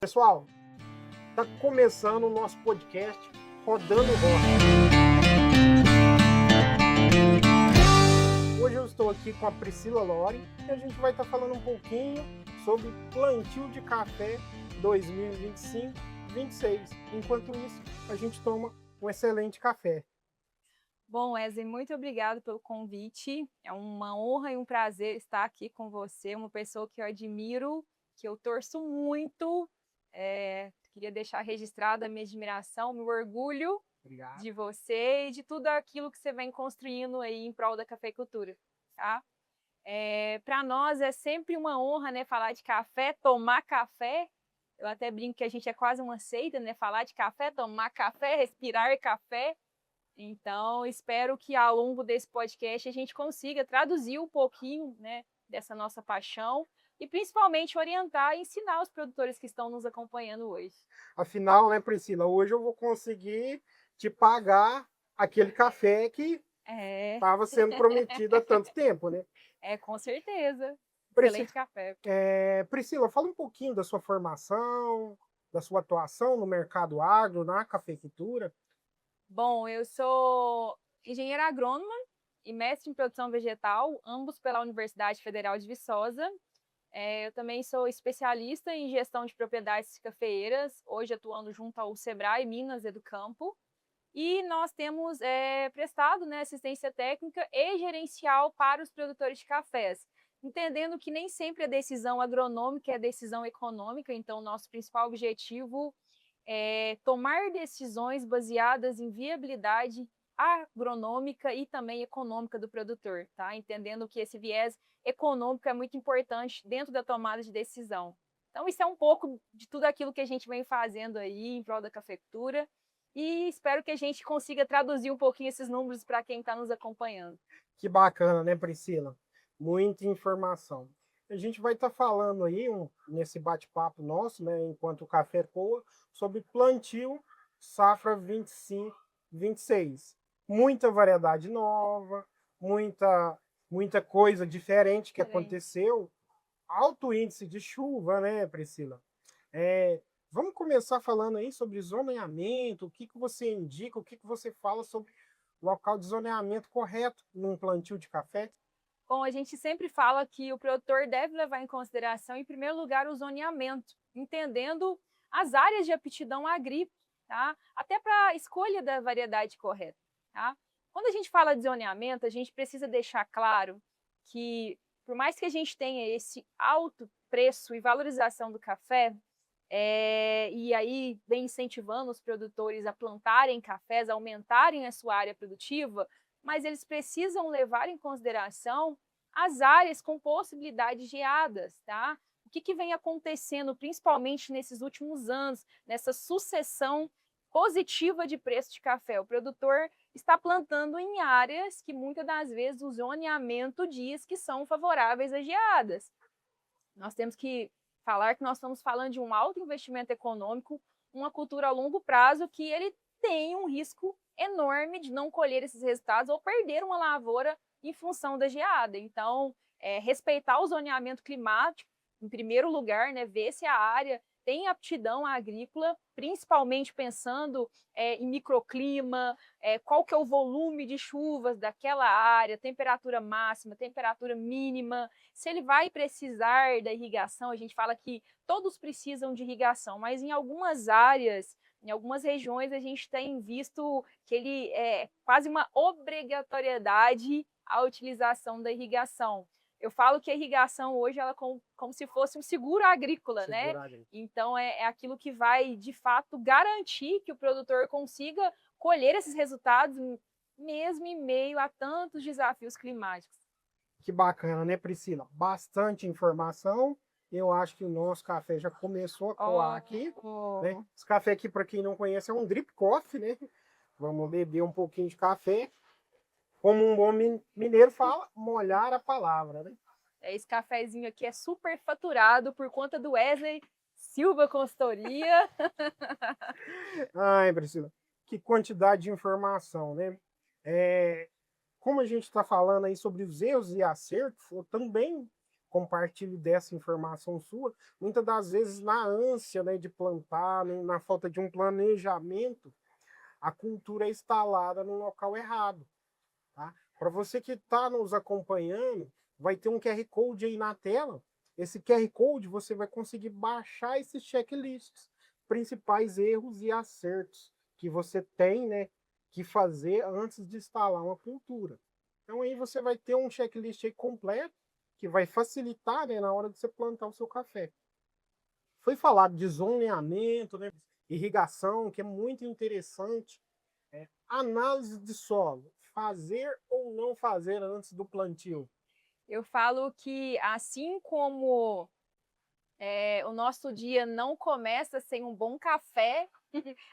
Pessoal, está começando o nosso podcast Rodando Roça. Hoje eu estou aqui com a Priscila Lori e a gente vai estar falando um pouquinho sobre plantio de café 2025-26. Enquanto isso, a gente toma um excelente café. Bom, Wesley, muito obrigado pelo convite. É uma honra e um prazer estar aqui com você, uma pessoa que eu admiro, que eu torço muito. Queria deixar registrada a minha admiração, meu orgulho Obrigado. de você e de tudo aquilo que você vem construindo aí em prol da cafeicultura, tá? Para nós é sempre uma honra, né, falar de café, tomar café. Eu até brinco que a gente é quase uma seita, né, falar de café, tomar café, respirar café. Então, espero que ao longo desse podcast a gente consiga traduzir um pouquinho, né, dessa nossa paixão e principalmente orientar e ensinar os produtores que estão nos acompanhando hoje. Afinal, né, Priscila, hoje eu vou conseguir te pagar aquele café que estava sendo prometido há tanto tempo, né? Com certeza. Priscila, Excelente café. Priscila, fala um pouquinho da sua formação, da sua atuação no mercado agro, na cafeicultura. Bom, eu sou engenheira agrônoma e mestre em produção vegetal, ambos pela Universidade Federal de Viçosa. Eu também sou especialista em gestão de propriedades cafeeiras, hoje atuando junto ao Sebrae Minas Educampo. E nós temos prestado, né, assistência técnica e gerencial para os produtores de cafés, entendendo que nem sempre a decisão agronômica é a decisão econômica, então nosso principal objetivo é tomar decisões baseadas em viabilidade agronômica e também econômica do produtor, tá? Entendendo que esse viés econômico é muito importante dentro da tomada de decisão. Então, isso é um pouco de tudo aquilo que a gente vem fazendo aí em prol da cafeicultura e espero que a gente consiga traduzir um pouquinho esses números para quem está nos acompanhando. Que bacana, né, Priscila? Muita informação. A gente vai estar falando aí, nesse bate-papo nosso, né, enquanto o café coa, sobre plantio safra 25-26. Muita variedade nova, muita coisa diferente que aconteceu. Alto índice de chuva, né, Priscila? Vamos começar falando aí sobre zoneamento, o que você indica, o que você fala sobre local de zoneamento correto num plantio de café? Bom, a gente sempre fala que o produtor deve levar em consideração, em primeiro lugar, o zoneamento, entendendo as áreas de aptidão agrícola, tá? Até para a escolha da variedade correta, tá? Quando a gente fala de zoneamento, a gente precisa deixar claro que, por mais que a gente tenha esse alto preço e valorização do café, e aí vem incentivando os produtores a plantarem cafés, a aumentarem a sua área produtiva, mas eles precisam levar em consideração as áreas com possibilidades de geadas, tá? O que vem acontecendo, principalmente nesses últimos anos, nessa sucessão positiva de preço de café? O produtor está plantando em áreas que muitas das vezes o zoneamento diz que são favoráveis a geadas. Nós temos que falar que nós estamos falando de um alto investimento econômico, uma cultura a longo prazo que ele tem um risco enorme de não colher esses resultados ou perder uma lavoura em função da geada. Então, respeitar o zoneamento climático, em primeiro lugar, né, ver se a área tem aptidão agrícola, principalmente pensando em microclima, qual que é o volume de chuvas daquela área, temperatura máxima, temperatura mínima, se ele vai precisar da irrigação. A gente fala que todos precisam de irrigação, mas em algumas áreas, em algumas regiões, a gente tem visto que ele é quase uma obrigatoriedade a utilização da irrigação. Eu falo que a irrigação hoje ela é como se fosse um seguro agrícola, né? Então é aquilo que vai, de fato, garantir que o produtor consiga colher esses resultados mesmo em meio a tantos desafios climáticos. Que bacana, né, Priscila? Bastante informação. Eu acho que o nosso café já começou a coar aqui, né? Esse café aqui, para quem não conhece, é um drip coffee, né? Vamos beber um pouquinho de café. Como um bom mineiro fala, molhar a palavra, né? Esse cafezinho aqui é super faturado por conta do Wesley Silva Consultoria. Ai, Priscila, que quantidade de informação, né? Como a gente está falando aí sobre os erros e acertos, eu também compartilho dessa informação sua, muitas das vezes na ânsia, né, de plantar, né, na falta de um planejamento, a cultura é instalada no local errado. Tá? Para você que está nos acompanhando, vai ter um QR Code aí na tela. Esse QR Code você vai conseguir baixar esses checklists, principais erros e acertos que você tem, né, que fazer antes de instalar uma cultura. Então aí você vai ter um checklist aí completo que vai facilitar, né, na hora de você plantar o seu café. Foi falado de zoneamento, né, irrigação, que é muito interessante. Análise de solo, fazer ou não fazer antes do plantio? Eu falo que assim como o nosso dia não começa sem um bom café,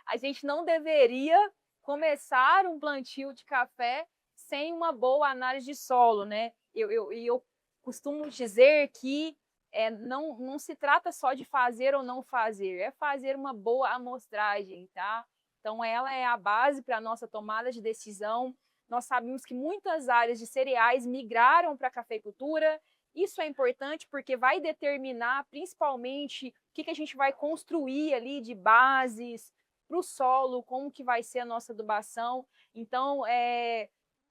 a gente não deveria começar um plantio de café sem uma boa análise de solo, né? Eu costumo dizer que não se trata só de fazer ou não fazer, é fazer uma boa amostragem, tá? Então, ela é a base para a nossa tomada de decisão. Nós sabemos que muitas áreas de cereais migraram para a cafeicultura. Isso é importante porque vai determinar principalmente o que a gente vai construir ali de bases para o solo, como que vai ser a nossa adubação. Então,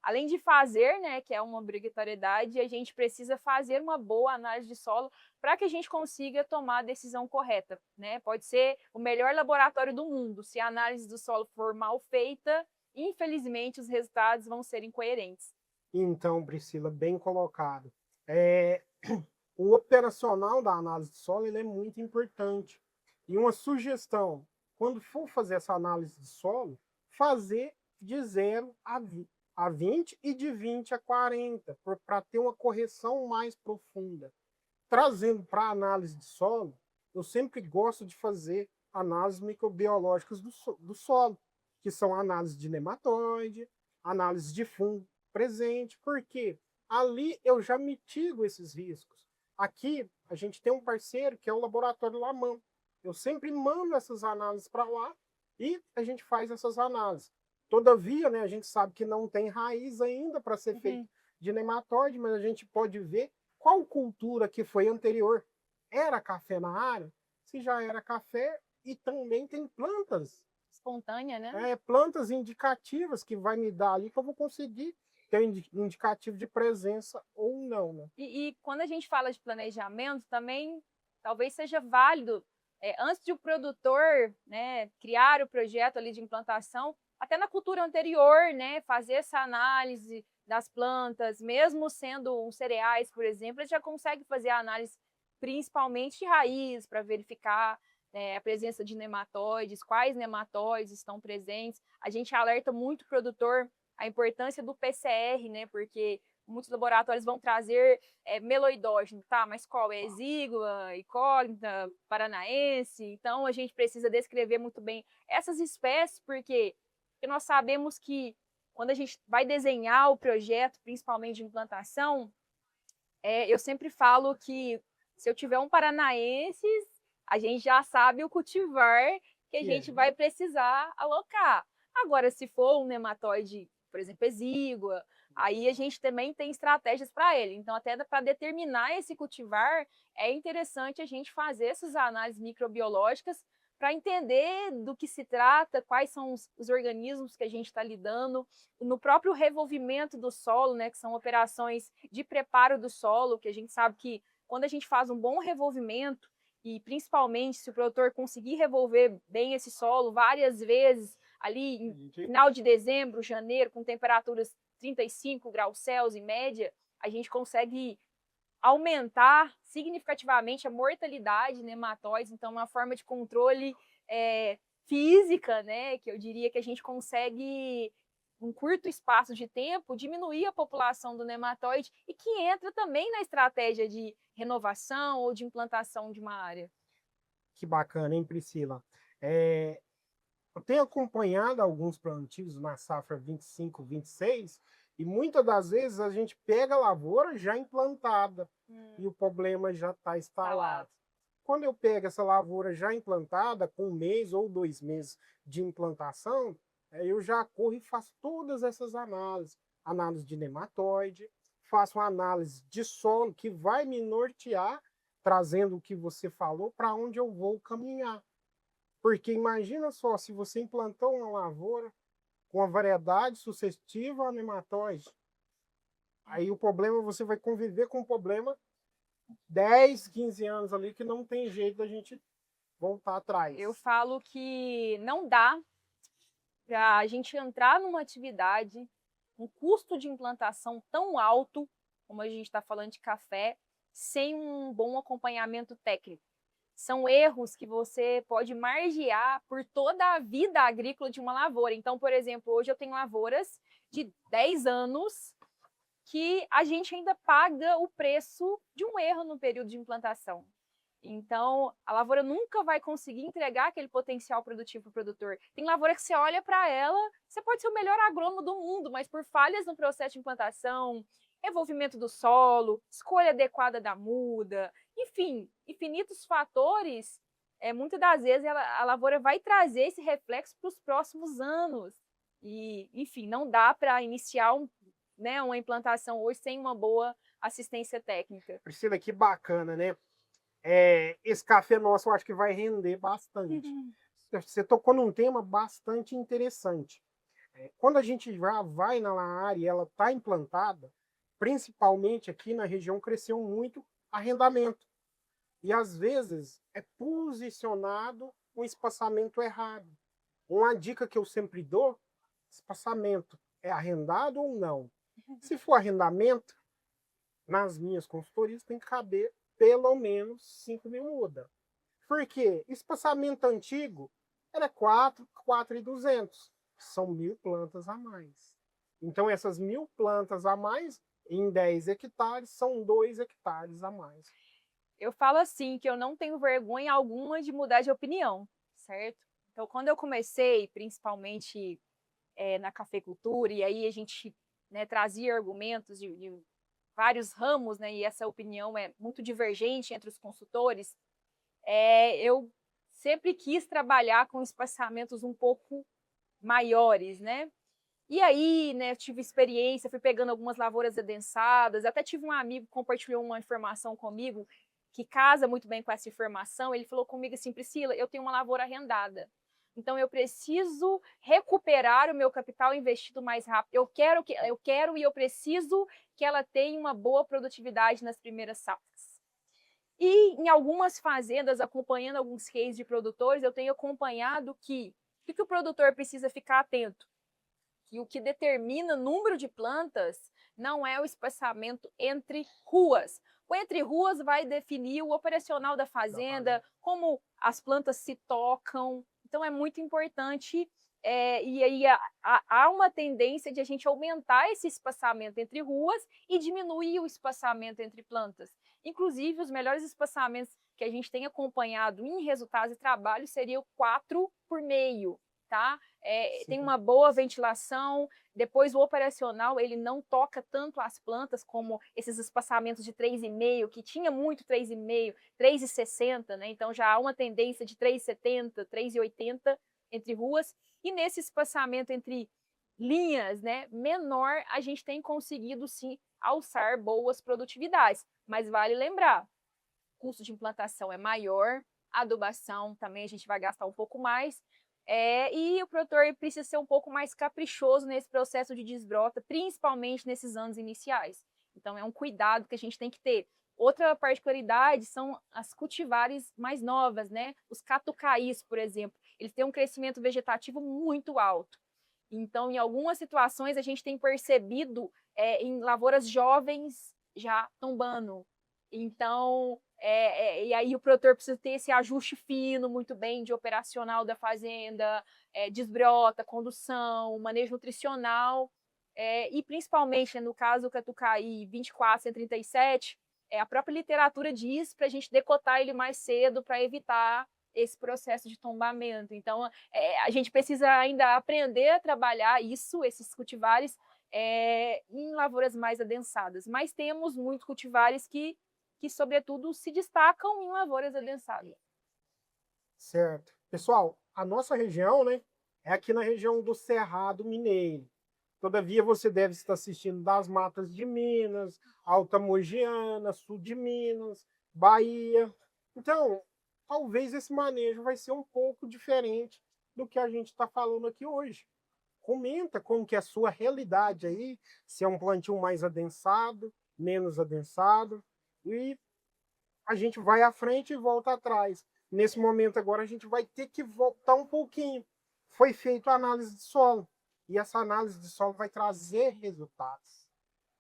além de fazer, né, que é uma obrigatoriedade, a gente precisa fazer uma boa análise de solo para que a gente consiga tomar a decisão correta, né? Pode ser o melhor laboratório do mundo, se a análise do solo for mal feita, infelizmente os resultados vão ser incoerentes. Então, Priscila, bem colocado. É, o operacional da análise de solo ele é muito importante. E uma sugestão, quando for fazer essa análise de solo, fazer de 0 a 20 e de 20 a 40, para ter uma correção mais profunda. Trazendo para a análise de solo, eu sempre gosto de fazer análises microbiológicas do solo, que são análise de nematóide, análise de fungo presente, porque ali eu já mitigo esses riscos. Aqui a gente tem um parceiro que é o Laboratório Laman. Eu sempre mando essas análises para lá e a gente faz essas análises. Todavia, né, a gente sabe que não tem raiz ainda para ser feito de nematóide, mas a gente pode ver qual cultura que foi anterior. Era café na área? Se já era café, e também tem plantas. Espontânea, né? Plantas indicativas que vai me dar ali que eu vou conseguir ter um indicativo de presença ou não, né? E quando a gente fala de planejamento, também talvez seja válido, antes de o produtor, né, criar o projeto ali de implantação, até na cultura anterior, né, fazer essa análise das plantas, mesmo sendo cereais, por exemplo, ele já consegue fazer a análise principalmente de raiz, para verificar a presença de nematóides, quais nematóides estão presentes. A gente alerta muito o produtor a importância do PCR, né, porque muitos laboratórios vão trazer meloidógeno, tá? Mas qual é? Exígua, incógnita, paranaense. Então, a gente precisa descrever muito bem essas espécies, porque nós sabemos que quando a gente vai desenhar o projeto, principalmente de implantação, eu sempre falo que se eu tiver um paranaense, a gente já sabe o cultivar que a gente vai precisar alocar. Agora, se for um nematóide, por exemplo, exígua, aí a gente também tem estratégias para ele. Então, até para determinar esse cultivar, é interessante a gente fazer essas análises microbiológicas para entender do que se trata, quais são os organismos que a gente está lidando, no próprio revolvimento do solo, né, que são operações de preparo do solo, que a gente sabe que quando a gente faz um bom revolvimento, e principalmente se o produtor conseguir revolver bem esse solo várias vezes, ali em final de dezembro, janeiro, com temperaturas 35 graus Celsius em média, a gente consegue aumentar significativamente a mortalidade de nematóides. Então, uma forma de controle física, né, que eu diria que a gente consegue, em um curto espaço de tempo, diminuir a população do nematóide e que entra também na estratégia de renovação ou de implantação de uma área. Que bacana, hein, Priscila? Eu tenho acompanhado alguns plantios na safra 25, 26, e muitas das vezes a gente pega a lavoura já implantada e o problema já está instalado. Quando eu pego essa lavoura já implantada, com 1 mês ou 2 meses de implantação, eu já corro e faço todas essas análises. Análise de nematóide, faço uma análise de solo que vai me nortear, trazendo o que você falou, para onde eu vou caminhar. Porque imagina só, se você implantou uma lavoura com uma variedade suscetível a nematóide, aí o problema, você vai conviver com o problema 10, 15 anos ali, que não tem jeito da gente voltar atrás. Eu falo que não dá para a gente entrar numa atividade, um custo de implantação tão alto, como a gente está falando de café, sem um bom acompanhamento técnico. São erros que você pode margear por toda a vida agrícola de uma lavoura. Então, por exemplo, hoje eu tenho lavouras de 10 anos que a gente ainda paga o preço de um erro no período de implantação. Então, a lavoura nunca vai conseguir entregar aquele potencial produtivo para o produtor. Tem lavoura que você olha para ela, você pode ser o melhor agrônomo do mundo, mas por falhas no processo de implantação, envolvimento do solo, escolha adequada da muda, enfim, infinitos fatores, muitas das vezes a lavoura vai trazer esse reflexo para os próximos anos. E, enfim, não dá para iniciar uma implantação hoje sem uma boa assistência técnica. Priscila, que bacana, né? Esse café nosso eu acho que vai render bastante. Você tocou num tema bastante interessante. Quando a gente já vai na área e ela está implantada, principalmente aqui na região, cresceu muito arrendamento. E às vezes é posicionado um espaçamento errado. Uma dica que eu sempre dou: espaçamento é arrendado ou não? Se for arrendamento, nas minhas consultorias tem que caber pelo menos 5.000 mudas. Por quê? Espaçamento antigo era 4.200. São 1.000 plantas a mais. Então, essas 1.000 plantas a mais, em 10 hectares, são 2 hectares a mais. Eu falo assim, que eu não tenho vergonha alguma de mudar de opinião, certo? Então, quando eu comecei, principalmente na cafeicultura, e aí a gente trazia argumentos de vários ramos, e essa opinião é muito divergente entre os consultores, eu sempre quis trabalhar com espaçamentos um pouco maiores, E aí, tive experiência, fui pegando algumas lavouras adensadas, até tive um amigo que compartilhou uma informação comigo que casa muito bem com essa informação. Ele falou comigo assim: Priscila, eu tenho uma lavoura arrendada, então eu preciso recuperar o meu capital investido mais rápido. Eu quero e eu preciso que ela tenha uma boa produtividade nas primeiras safras. E em algumas fazendas, acompanhando alguns cases de produtores, eu tenho acompanhado que o que o produtor precisa ficar atento? Que o que determina o número de plantas não é o espaçamento entre ruas. O entre ruas vai definir o operacional da fazenda, como as plantas se tocam. Então, é muito importante. E aí há uma tendência de a gente aumentar esse espaçamento entre ruas e diminuir o espaçamento entre plantas. Inclusive, os melhores espaçamentos que a gente tem acompanhado em resultados de trabalho seriam 4 por meio. Tá? Tem uma boa ventilação. Depois, o operacional, ele não toca tanto as plantas como esses espaçamentos de 3,5, que tinha muito 3,5, 3,60, Então já há uma tendência de 3,70, 3,80 entre ruas. E nesse espaçamento entre linhas, menor, a gente tem conseguido sim alçar boas produtividades. Mas vale lembrar, o custo de implantação é maior, a adubação também a gente vai gastar um pouco mais. E o produtor precisa ser um pouco mais caprichoso nesse processo de desbrota, principalmente nesses anos iniciais. Então, é um cuidado que a gente tem que ter. Outra particularidade são as cultivares mais novas, Os catucaís, por exemplo, eles têm um crescimento vegetativo muito alto. Então, em algumas situações, a gente tem percebido em lavouras jovens já tombando. Então, e aí o produtor precisa ter esse ajuste fino, muito bem, de operacional da fazenda, desbrota, condução, manejo nutricional, e principalmente, no caso do catucaí 24-137, a própria literatura diz para a gente decotar ele mais cedo para evitar esse processo de tombamento. Então, a gente precisa ainda aprender a trabalhar esses cultivares em lavouras mais adensadas. Mas temos muitos cultivares que sobretudo, se destacam em lavouras adensadas. Certo. Pessoal, a nossa região, é aqui na região do Cerrado Mineiro. Todavia, você deve estar assistindo das matas de Minas, Alta Mogiana, sul de Minas, Bahia. Então, talvez esse manejo vai ser um pouco diferente do que a gente está falando aqui hoje. Comenta como que é a sua realidade aí, se é um plantio mais adensado, menos adensado, e a gente vai à frente e volta atrás. Nesse momento agora a gente vai ter que voltar um pouquinho. Foi feita a análise de solo, e essa análise de solo vai trazer resultados.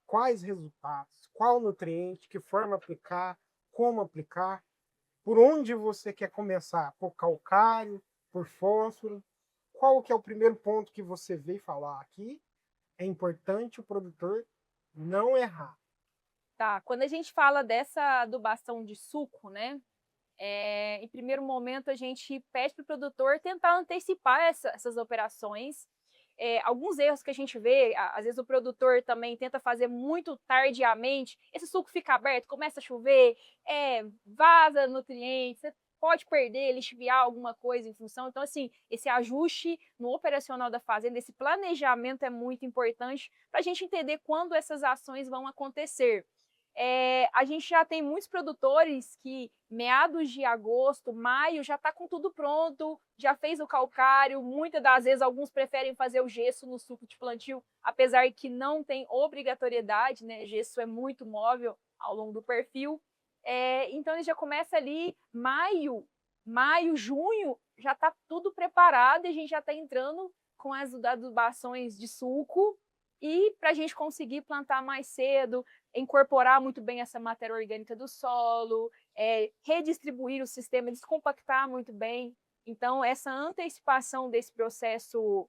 Quais resultados? Qual nutriente? Que forma aplicar? Como aplicar? Por onde você quer começar? Por calcário? Por fósforo? Qual que é o primeiro ponto que você veio falar aqui? É importante o produtor não errar. Tá, quando a gente fala dessa adubação de suco, né? Em primeiro momento, a gente pede para o produtor tentar antecipar essas operações. Alguns erros que a gente vê, às vezes o produtor também tenta fazer muito tardiamente, esse suco fica aberto, começa a chover, vaza nutrientes, você pode perder, lixiviar alguma coisa em função. Então, assim, esse ajuste no operacional da fazenda, esse planejamento é muito importante para a gente entender quando essas ações vão acontecer. A gente já tem muitos produtores que meados de agosto, maio, já está com tudo pronto, já fez o calcário, muitas das vezes alguns preferem fazer o gesso no suco de plantio, apesar que não tem obrigatoriedade, né? Gesso é muito móvel ao longo do perfil. Então ele já começa ali maio, junho, já está tudo preparado e a gente já está entrando com as adubações de suco e para a gente conseguir plantar mais cedo, incorporar muito bem essa matéria orgânica do solo, redistribuir o sistema, descompactar muito bem. Então, essa antecipação desse processo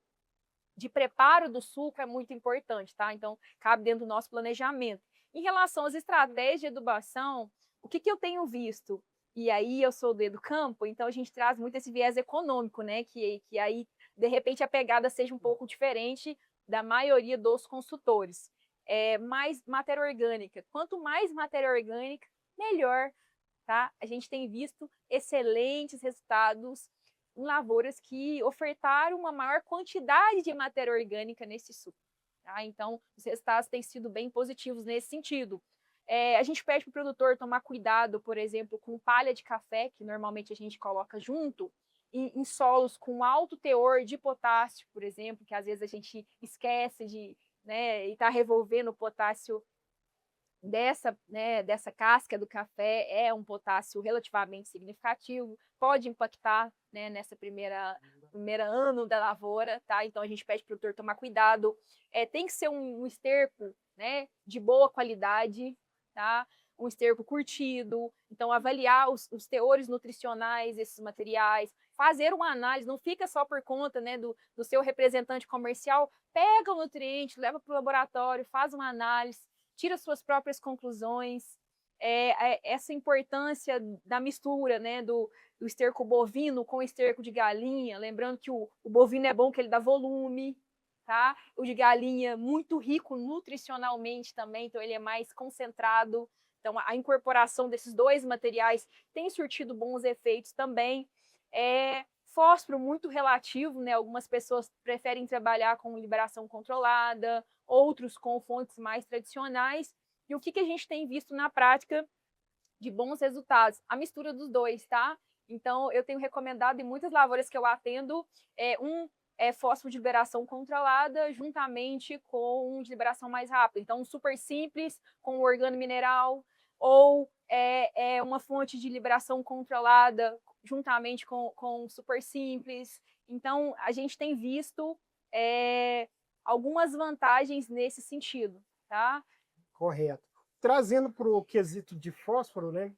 de preparo do suco é muito importante, tá? Então, cabe dentro do nosso planejamento. Em relação às estratégias de adubação, o que eu tenho visto? E aí eu sou do campo, então a gente traz muito esse viés econômico, né? Que aí, de repente, a pegada seja um pouco diferente da maioria dos consultores. Mais matéria orgânica. Quanto mais matéria orgânica, melhor, tá? A gente tem visto excelentes resultados em lavouras que ofertaram uma maior quantidade de matéria orgânica nesse suco. Tá? Então, os resultados têm sido bem positivos nesse sentido. A gente pede para o produtor tomar cuidado, por exemplo, com palha de café, que normalmente a gente coloca junto, e em solos com alto teor de potássio, por exemplo, que às vezes a gente esquece de, né, e está revolvendo o potássio dessa casca do café, é um potássio relativamente significativo, pode impactar, né, nessa primeira ano da lavoura, tá? Então a gente pede para o produtor tomar cuidado. Tem que ser um esterco, né, de boa qualidade, tá? Um esterco curtido, então avaliar os teores nutricionais desses materiais, fazer uma análise, não fica só por conta, né, do seu representante comercial, pega o nutriente, leva para o laboratório, faz uma análise, tira suas próprias conclusões. Essa importância da mistura, né, do esterco bovino com esterco de galinha, lembrando que o bovino é bom que ele dá volume, tá? O de galinha muito rico nutricionalmente também, então ele é mais concentrado. Então a incorporação desses dois materiais tem surtido bons efeitos também. Fósforo muito relativo, né? Algumas pessoas preferem trabalhar com liberação controlada, outros com fontes mais tradicionais. E o que a gente tem visto na prática de bons resultados? A mistura dos dois, tá? Então, eu tenho recomendado em muitas lavouras que eu atendo fósforo de liberação controlada juntamente com um de liberação mais rápida. Então, um super simples com organomineral ou uma fonte de liberação controlada juntamente com super simples. Então, a gente tem visto algumas vantagens nesse sentido, tá? Correto. Trazendo para o quesito de fósforo, né?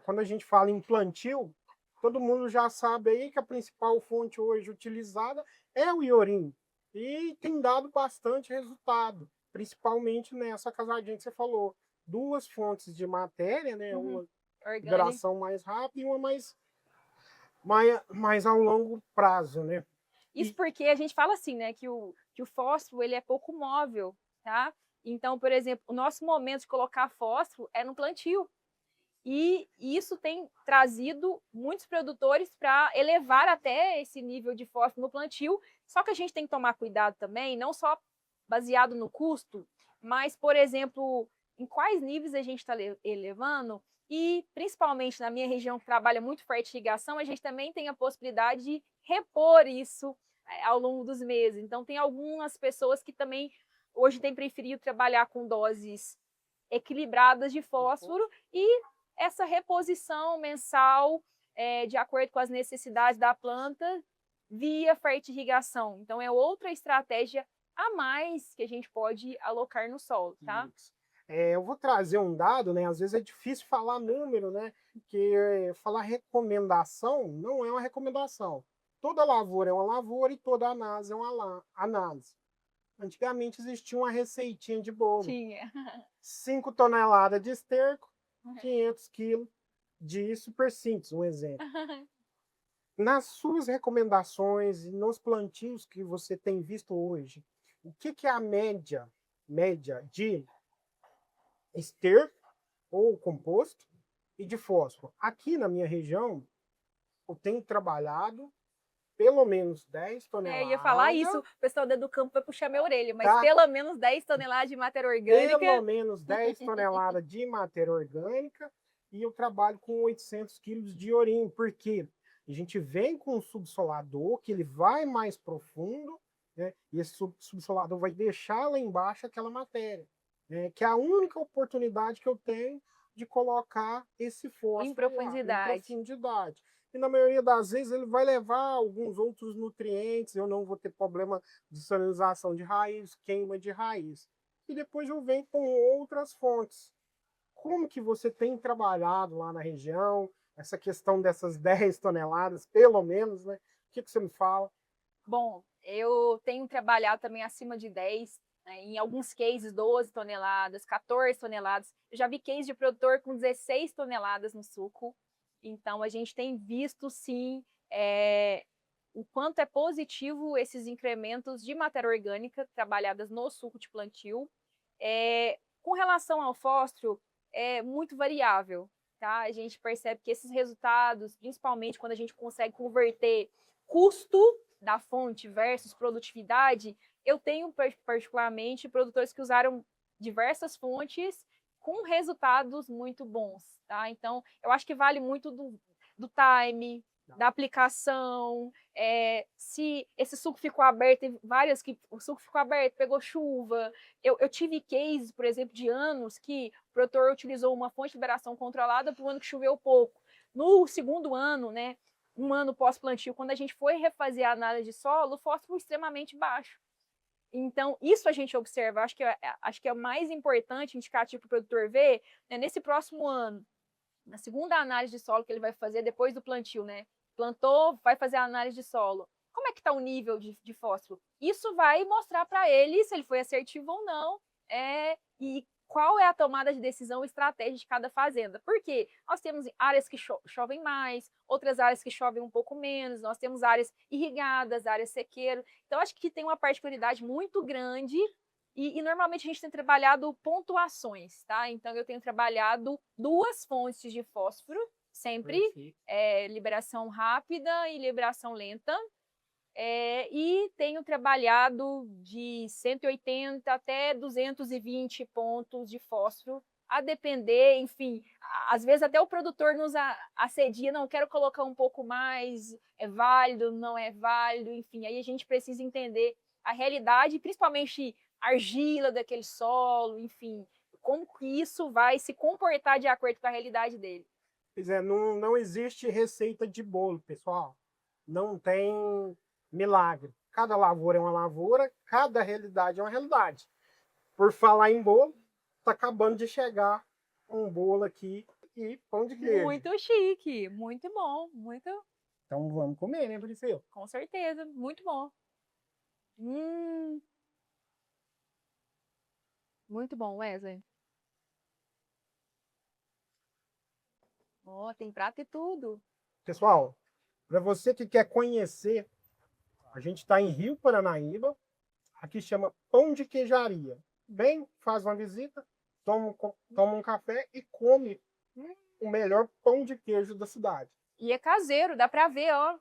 Quando a gente fala em plantio, todo mundo já sabe aí que a principal fonte hoje utilizada é o iorim. E tem dado bastante resultado, principalmente nessa casadinha que você falou. Duas fontes de matéria, né? Uma liberação mais rápida e uma mais ao longo prazo, né? Isso porque a gente fala assim, né? Que o fósforo ele é pouco móvel, tá? Então, por exemplo, o nosso momento de colocar fósforo é no plantio. E isso tem trazido muitos produtores para elevar até esse nível de fósforo no plantio. Só que a gente tem que tomar cuidado também, não só baseado no custo, mas, por exemplo, em quais níveis a gente está elevando, e principalmente na minha região que trabalha muito fertirrigação, a gente também tem a possibilidade de repor isso ao longo dos meses. Então, tem algumas pessoas que também hoje têm preferido trabalhar com doses equilibradas de fósforo e essa reposição mensal de acordo com as necessidades da planta via fertirrigação. Então, é outra estratégia a mais que a gente pode alocar no solo, tá? Eu vou trazer um dado, né? Às vezes é difícil falar número, né? Que falar recomendação não é uma recomendação. Toda lavoura é uma lavoura e toda análise é uma análise. Antigamente existia uma receitinha de bolo. Tinha. 5 toneladas de esterco, 500 quilos de super simples, um exemplo. Nas suas recomendações e nos plantios que você tem visto hoje, o que é a média de esterco ou composto e de fósforo? Aqui na minha região, eu tenho trabalhado pelo menos 10 toneladas. Ia falar isso, o pessoal do campo vai puxar minha orelha, mas tá? Pelo menos 10 toneladas de matéria orgânica. Pelo menos 10 toneladas de matéria orgânica e eu trabalho com 800 quilos de orim, porque a gente vem com um subsolador que ele vai mais profundo, né? E esse subsolador vai deixar lá embaixo aquela matéria, né? Que é a única oportunidade que eu tenho de colocar esse fósforo Em profundidade. Em profundidade. E na maioria das vezes ele vai levar alguns outros nutrientes, eu não vou ter problema de salinização de raiz, queima de raiz. E depois eu venho com outras fontes. Como que você tem trabalhado lá na região, essa questão dessas 10 toneladas, pelo menos, né? O que você me fala? Bom, eu tenho trabalhado também acima de 10, né, em alguns cases 12 toneladas, 14 toneladas. Eu já vi case de produtor com 16 toneladas no suco. Então, a gente tem visto, sim, o quanto é positivo esses incrementos de matéria orgânica trabalhadas no suco de plantio. Com relação ao fósforo, é muito variável, tá? A gente percebe que esses resultados, principalmente quando a gente consegue converter custo da fonte versus produtividade, eu tenho particularmente produtores que usaram diversas fontes com resultados muito bons, tá? Então, eu acho que vale muito do time, da aplicação, se esse suco ficou aberto, teve várias que o suco ficou aberto, pegou chuva. Eu tive cases, por exemplo, de anos que o produtor utilizou uma fonte de liberação controlada para o ano que choveu pouco. No segundo ano, né, um ano pós-plantio, quando a gente foi refazer a análise de solo, o fósforo extremamente baixo. Então, isso a gente observa, acho que é o mais importante, indicativo para o produtor ver, né, nesse próximo ano, na segunda análise de solo que ele vai fazer depois do plantio, né? Plantou, vai fazer a análise de solo. Como é que está o nível de fósforo? Isso vai mostrar para ele se ele foi assertivo ou não, e qual é a tomada de decisão estratégica de cada fazenda. Porque nós temos áreas que chovem mais, outras áreas que chovem um pouco menos, nós temos áreas irrigadas, áreas sequeiras. Então, acho que tem uma particularidade muito grande e normalmente a gente tem trabalhado pontuações, tá? Então, eu tenho trabalhado 2 fontes de fósforo, sempre, liberação rápida e liberação lenta. E tenho trabalhado de 180 até 220 pontos de fósforo, a depender, enfim, às vezes até o produtor nos assedia, não, quero colocar um pouco mais, é válido, não é válido, enfim, aí a gente precisa entender a realidade, principalmente a argila daquele solo, enfim, como que isso vai se comportar de acordo com a realidade dele. Pois é, não existe receita de bolo, pessoal. Não tem milagre. Cada lavoura é uma lavoura, cada realidade é uma realidade. Por falar em bolo, tá acabando de chegar um bolo aqui e pão de queijo. Muito chique, muito bom, muito. Então vamos comer, né, Priscila? Com certeza, muito bom. Muito bom, Wesley. Tem prato e tudo. Pessoal, para você que quer conhecer, a gente está em Rio Paranaíba, aqui chama Pão de Queijaria. Vem, faz uma visita, toma um café e come o melhor pão de queijo da cidade. E é caseiro, dá para ver, ó.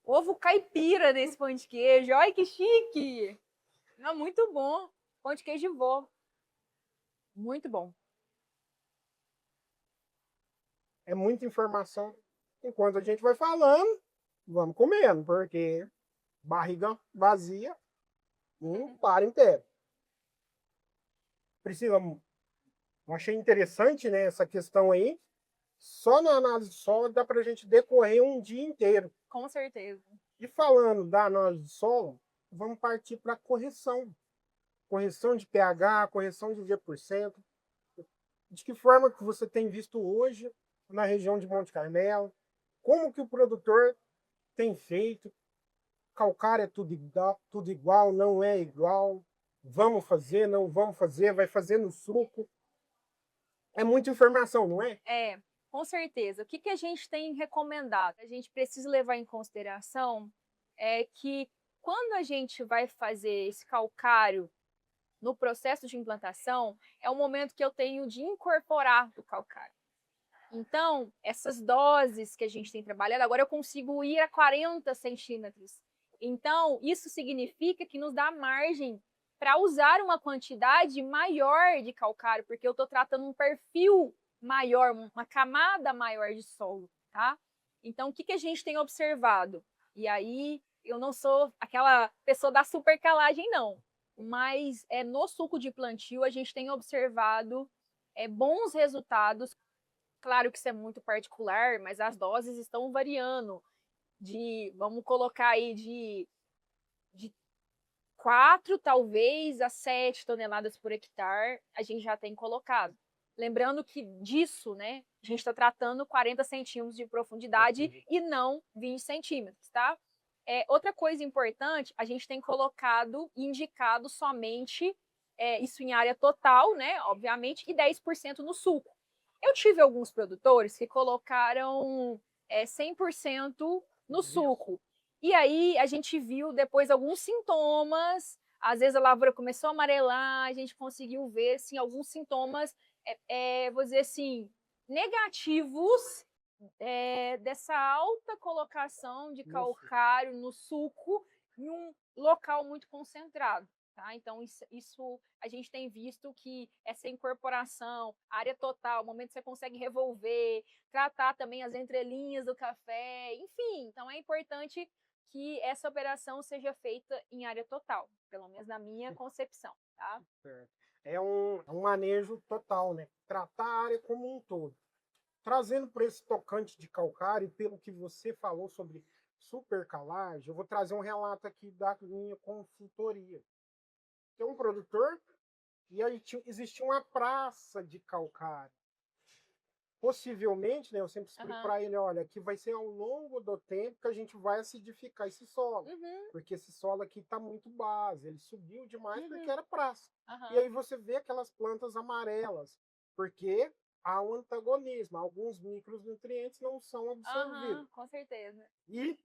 Ovo caipira nesse pão de queijo, olha que chique! Não, muito bom. Pão de queijo de vó. Muito bom. É muita informação. Enquanto a gente vai falando, vamos comendo, porque barriga vazia não para inteiro. Priscila, eu achei interessante, né, essa questão aí. Só na análise de solo dá para a gente decorrer um dia inteiro. Com certeza. E falando da análise de solo, vamos partir para a correção. Correção de pH, correção de G%. De que forma que você tem visto hoje na região de Monte Carmelo? Como que o produtor tem feito? Calcário é tudo igual, não é igual. Vamos fazer, não vamos fazer, vai fazer no suco. É muita informação, não é? É, com certeza. O que, que a gente tem recomendado? A gente precisa levar em consideração que quando a gente vai fazer esse calcário no processo de implantação, é o momento que eu tenho de incorporar o calcário. Então, essas doses que a gente tem trabalhado, agora eu consigo ir a 40 centímetros. Então, isso significa que nos dá margem para usar uma quantidade maior de calcário, porque eu estou tratando um perfil maior, uma camada maior de solo, tá? Então, o que, que a gente tem observado? E aí, eu não sou aquela pessoa da super calagem, não. Mas no suco de plantio, a gente tem observado bons resultados. Claro que isso é muito particular, mas as doses estão variando vamos colocar aí, de 4, talvez, a 7 toneladas por hectare, a gente já tem colocado. Lembrando que disso, né, a gente está tratando 40 centímetros de profundidade e não 20 centímetros, tá? Outra coisa importante, a gente tem colocado e indicado somente isso em área total, né, obviamente, e 10% no suco. Eu tive alguns produtores que colocaram 100% no suco. E aí a gente viu depois alguns sintomas, às vezes a lavoura começou a amarelar, a gente conseguiu ver assim, alguns sintomas, vou dizer assim, negativos dessa alta colocação de calcário no suco em um local muito concentrado. Tá? Então, isso a gente tem visto que essa incorporação, área total, o momento que você consegue revolver, tratar também as entrelinhas do café, enfim. Então, é importante que essa operação seja feita em área total, pelo menos na minha concepção. Tá? É um manejo total, né? Tratar a área como um todo. Trazendo para esse tocante de calcário, pelo que você falou sobre supercalagem, eu vou trazer um relato aqui da minha consultoria. Tem um produtor e aí existia uma praça de calcário. Possivelmente, né, eu sempre explico para ele, olha, aqui vai ser ao longo do tempo que a gente vai acidificar esse solo. Porque esse solo aqui está muito base, ele subiu demais porque era praça. E aí você vê aquelas plantas amarelas, porque há um antagonismo, alguns micronutrientes não são absorvidos. Com certeza. E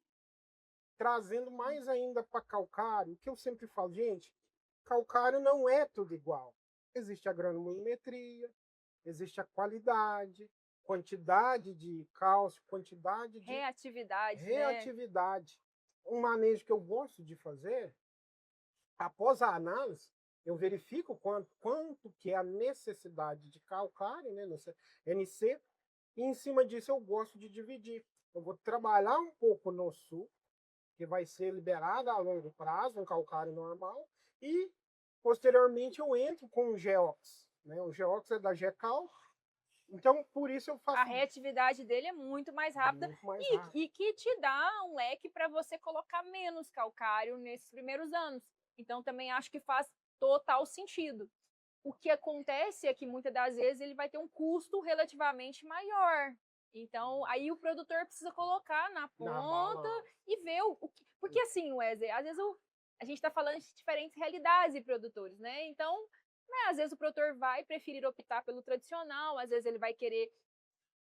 trazendo mais ainda para calcário, o que eu sempre falo, gente, calcário não é tudo igual. Existe a granulometria, existe a qualidade, quantidade de cálcio, quantidade de reatividade. Né? Um manejo que eu gosto de fazer, após a análise, eu verifico quanto que é a necessidade de calcário, né, no NC, e em cima disso eu gosto de dividir. Eu vou trabalhar um pouco no sul, que vai ser liberado a longo prazo, um calcário normal, e posteriormente eu entro com o Geox. Né? O Geox é da Gecal, então por isso eu faço. A reatividade dele é muito mais rápida, e que te dá um leque para você colocar menos calcário nesses primeiros anos. Então também acho que faz total sentido. O que acontece é que muitas das vezes ele vai ter um custo relativamente maior. Então, aí o produtor precisa colocar na ponta e ver o que. Porque assim, Wesley, às vezes a gente está falando de diferentes realidades de produtores, né? Então, né, às vezes o produtor vai preferir optar pelo tradicional, às vezes ele vai querer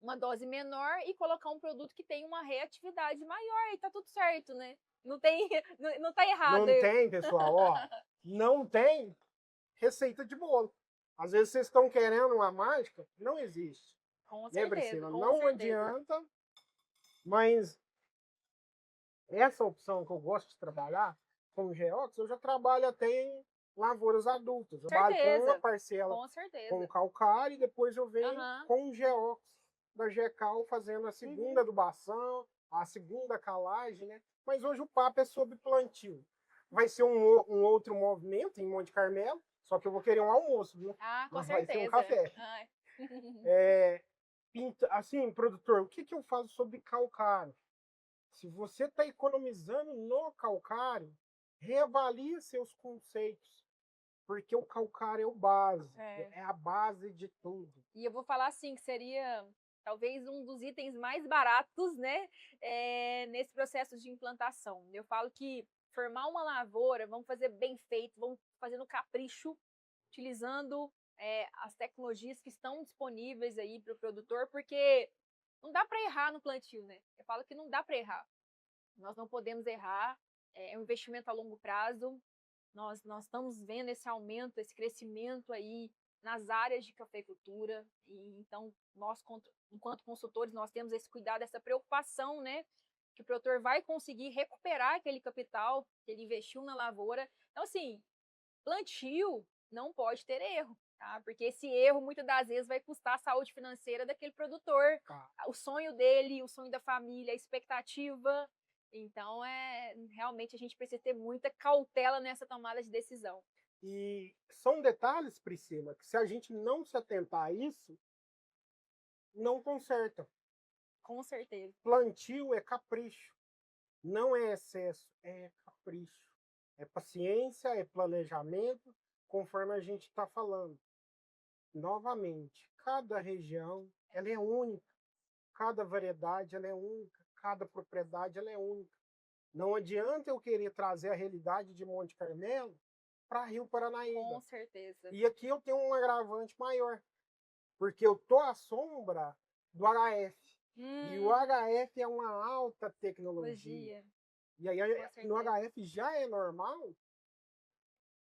uma dose menor e colocar um produto que tem uma reatividade maior e tá tudo certo, né? Não tem, não tá errado. Não tem, pessoal, ó. Não tem receita de bolo. Às vezes vocês estão querendo uma mágica, não existe. Com certeza. Não adianta, mas essa opção que eu gosto de trabalhar com o Geox, eu já trabalho até lavouras adultas. Eu trabalho com Certeza. uma parcela Com com certeza. calcário e depois eu venho Aham. com o geóx da GECAL fazendo a segunda Uhum. adubação, a segunda calagem, né? Mas hoje o papo é sobre plantio. Vai ser um outro movimento em Monte Carmelo, só que eu vou querer um almoço, viu? Ah, com Não vai ser um certeza. café. Ai. Assim, produtor, o que eu faço sobre calcário? Se você está economizando no calcário, reavalie seus conceitos, porque o calcário é o base, É. é a base de tudo. E eu vou falar assim, que seria talvez um dos itens mais baratos, né, nesse processo de implantação. Eu falo que formar uma lavoura, vamos fazer bem feito, vamos fazer no capricho, utilizando as tecnologias que estão disponíveis aí para o produtor, porque não dá para errar no plantio, né? Eu falo que não dá para errar. Nós não podemos errar, é um investimento a longo prazo. Nós estamos vendo esse aumento, esse crescimento aí nas áreas de cafeicultura, e então nós, enquanto consultores, nós temos esse cuidado, essa preocupação, né, que o produtor vai conseguir recuperar aquele capital que ele investiu na lavoura. Então, assim, plantio não pode ter erro, tá? Porque esse erro, muitas das vezes, vai custar a saúde financeira daquele produtor, Tá? o sonho dele, o sonho da família, a expectativa. Então, realmente a gente precisa ter muita cautela nessa tomada de decisão. E são detalhes, Priscila, que se a gente não se atentar a isso, não conserta. Com certeza. Plantio é capricho, não é excesso, é capricho. É paciência, é planejamento, conforme a gente está falando. Novamente, cada região ela é única, cada variedade ela é única, cada propriedade ela é única. Não adianta eu querer trazer a realidade de Monte Carmelo para Rio Com Paranaíba. certeza. E aqui eu tenho um agravante maior, porque eu tô à sombra do HF. E o HF é uma alta tecnologia. Tecnologia, E aí com no certeza. HF já é normal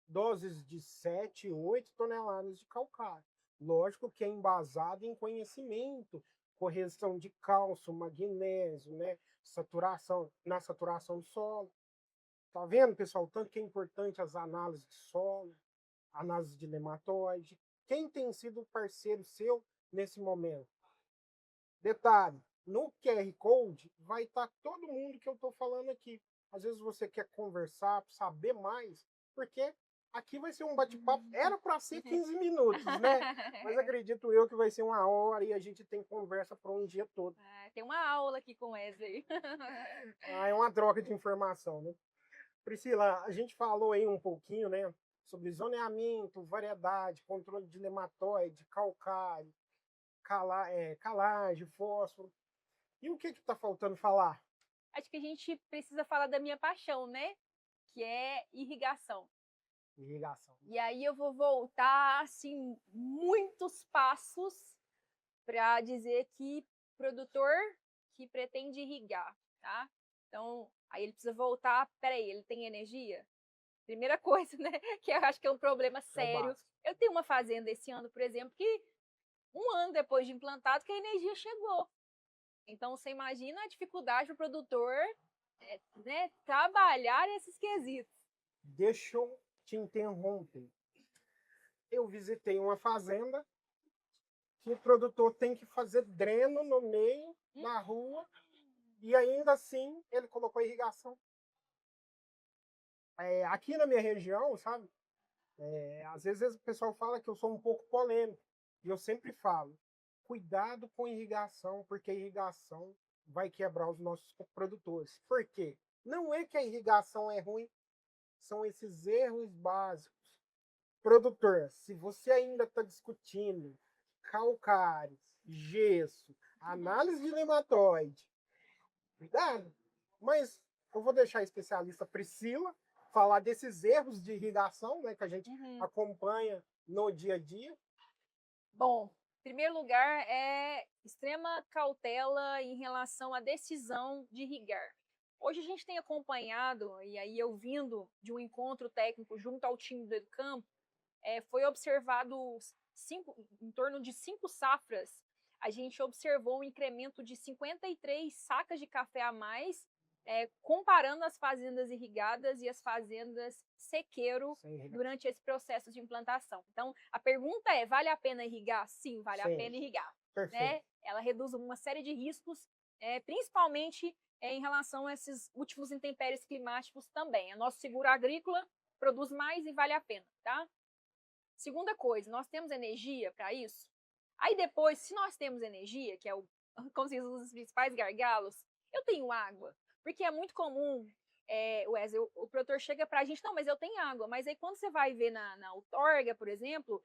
doses de 7, 8 toneladas de calcário. Lógico que é embasado em conhecimento, correção de cálcio, magnésio, né? Na saturação do solo. Tá vendo, pessoal? Tanto que é importante as análises de solo, análise de nematóide. Quem tem sido parceiro seu nesse momento? Detalhe, no QR Code vai estar todo mundo que eu estou falando aqui. Às vezes você quer conversar, saber mais, porque aqui vai ser um bate-papo. Era para ser 15 minutos, né? Mas acredito eu que vai ser 1 hora e a gente tem conversa para um dia todo. Tem uma aula aqui com o Wesley. É uma troca de informação, né? Priscila, a gente falou aí um pouquinho, né? Sobre zoneamento, variedade, controle de nematóide, calcário, calagem, fósforo. E o que está faltando falar? Acho que a gente precisa falar da minha paixão, né? Que é irrigação. Irrigação. E aí eu vou voltar, assim, muitos passos para dizer que produtor que pretende irrigar, tá? Então, aí ele precisa voltar, peraí, ele tem energia? Primeira coisa, né? Que eu acho que é um problema É o sério. básico. Eu tenho uma fazenda esse ano, por exemplo, que 1 ano depois de implantado, que a energia chegou. Então, você imagina a dificuldade do produtor, né, trabalhar esses quesitos. Deixa eu te interromper. Eu visitei uma fazenda que o produtor tem que fazer dreno no meio, na rua, e ainda assim ele colocou irrigação. Aqui na minha região, sabe? Às vezes o pessoal fala que eu sou um pouco polêmico. E eu sempre falo, cuidado com irrigação, porque a irrigação vai quebrar os nossos produtores. Por quê? Não é que a irrigação é ruim, são esses erros básicos. Produtor, se você ainda está discutindo calcário, gesso, análise de nematóide, cuidado. Mas eu vou deixar a especialista Priscila falar desses erros de irrigação, né, que a gente acompanha no dia a dia. Bom, em primeiro lugar, é extrema cautela em relação à decisão de irrigar. Hoje a gente tem acompanhado, e aí eu vindo de um encontro técnico junto ao time do Educampo, foi observado em torno de 5 safras, a gente observou um incremento de 53 sacas de café a mais comparando as fazendas irrigadas e as fazendas sequeiro Sem irrigação. durante esse processo de implantação. Então, a pergunta é, vale a pena irrigar? Sim, vale a Sim. pena irrigar. Perfeito. Né? Ela reduz uma série de riscos, principalmente em relação a esses últimos intempéries climáticos também. O nosso seguro agrícola produz mais e vale a pena, tá? Segunda coisa, nós temos energia para isso? Aí depois, se nós temos energia, que é como se diz, um dos principais gargalos, eu tenho água. Porque é muito comum, Wesley, o produtor chega para a gente, não, mas eu tenho água. Mas aí quando você vai ver na outorga, por exemplo,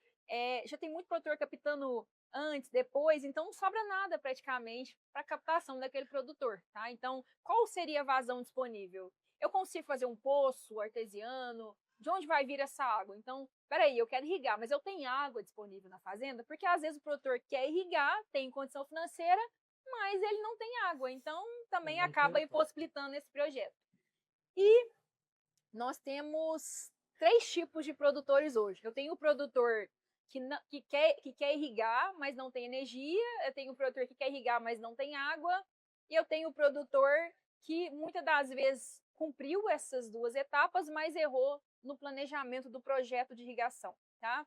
já tem muito produtor captando antes, depois, então não sobra nada praticamente para a captação daquele produtor, tá? Então, qual seria a vazão disponível? Eu consigo fazer um poço artesiano? De onde vai vir essa água? Então, peraí, eu quero irrigar, mas eu tenho água disponível na fazenda? Porque às vezes o produtor quer irrigar, tem condição financeira, mas ele não tem água, então também acaba impossibilitando esse projeto. E nós temos 3 tipos de produtores hoje. Eu tenho o produtor que quer irrigar, mas não tem energia, eu tenho o produtor que quer irrigar, mas não tem água, e eu tenho o produtor que muitas das vezes cumpriu essas 2 etapas, mas errou no planejamento do projeto de irrigação, tá?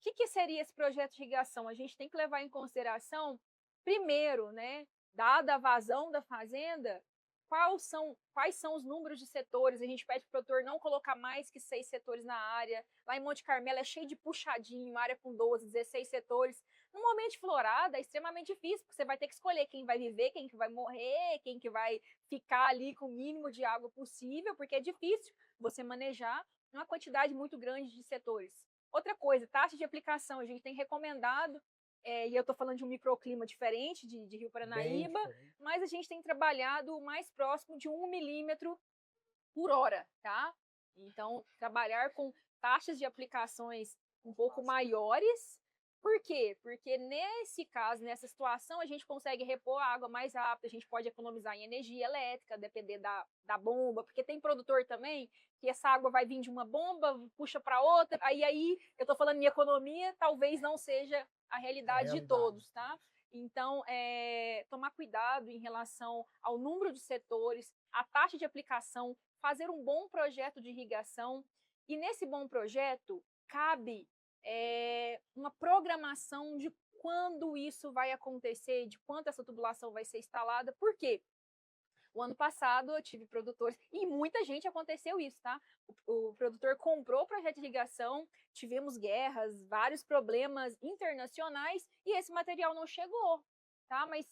O que seria esse projeto de irrigação? A gente tem que levar em consideração, primeiro, né, dada a vazão da fazenda, quais são os números de setores. A gente pede para o produtor não colocar mais que 6 setores na área. Lá em Monte Carmelo é cheio de puxadinho, área com 12, 16 setores. No momento de florada é extremamente difícil, porque você vai ter que escolher quem vai viver, quem que vai morrer, quem que vai ficar ali com o mínimo de água possível, porque é difícil você manejar uma quantidade muito grande de setores. Outra coisa, taxa de aplicação, a gente tem recomendado, e eu estou falando de um microclima diferente de Rio Paranaíba, mas a gente tem trabalhado mais próximo de 1 milímetro por hora, tá? Então, trabalhar com taxas de aplicações um pouco maiores. Por quê? Porque nesse caso, nessa situação, a gente consegue repor a água mais rápido, a gente pode economizar em energia elétrica, depender da bomba, porque tem produtor também que essa água vai vir de uma bomba, puxa para outra, aí eu estou falando em economia, talvez não seja a realidade de todos, tá? Então, tomar cuidado em relação ao número de setores, a taxa de aplicação, fazer um bom projeto de irrigação, e nesse bom projeto cabe uma programação de quando isso vai acontecer, de quanto essa tubulação vai ser instalada. Por quê? O ano passado eu tive produtores, e muita gente aconteceu isso, tá? O produtor comprou o projeto de irrigação, tivemos guerras, vários problemas internacionais, e esse material não chegou, tá? Mas,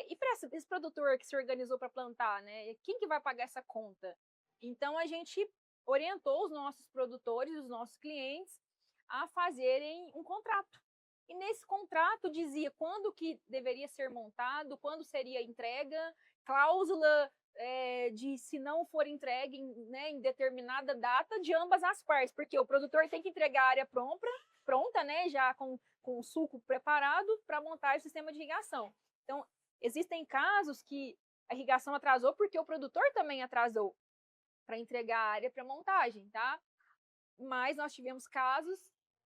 e para esse produtor que se organizou para plantar, né? Quem que vai pagar essa conta? Então, a gente orientou os nossos produtores, os nossos clientes, a fazerem um contrato. E nesse contrato dizia quando que deveria ser montado, quando seria a entrega, cláusula de se não for entregue em determinada data de ambas as partes, porque o produtor tem que entregar a área pronta, né, já com o suco preparado para montar o sistema de irrigação. Então, existem casos que a irrigação atrasou porque o produtor também atrasou para entregar a área para montagem, tá? Mas nós tivemos casos,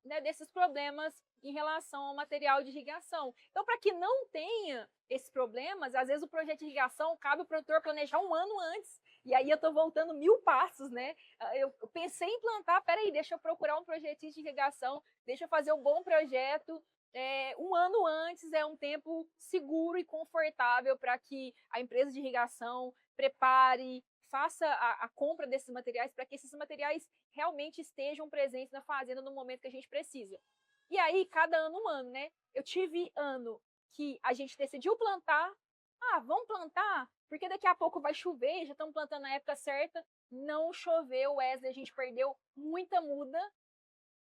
né, desses problemas em relação ao material de irrigação. Então, para que não tenha esses problemas, às vezes o projeto de irrigação cabe o produtor planejar um ano antes. E aí eu estou voltando 1000 passos, né? Eu pensei em plantar, peraí, deixa eu procurar um projetinho de irrigação, deixa eu fazer um bom projeto. Um ano antes é um tempo seguro e confortável para que a empresa de irrigação prepare, faça a compra desses materiais, para que esses materiais realmente estejam presentes na fazenda no momento que a gente precisa. E aí, cada ano um ano, né? Eu tive ano que a gente decidiu plantar. Vamos plantar, porque daqui a pouco vai chover, já estamos plantando na época certa. Não choveu, Wesley, a gente perdeu muita muda.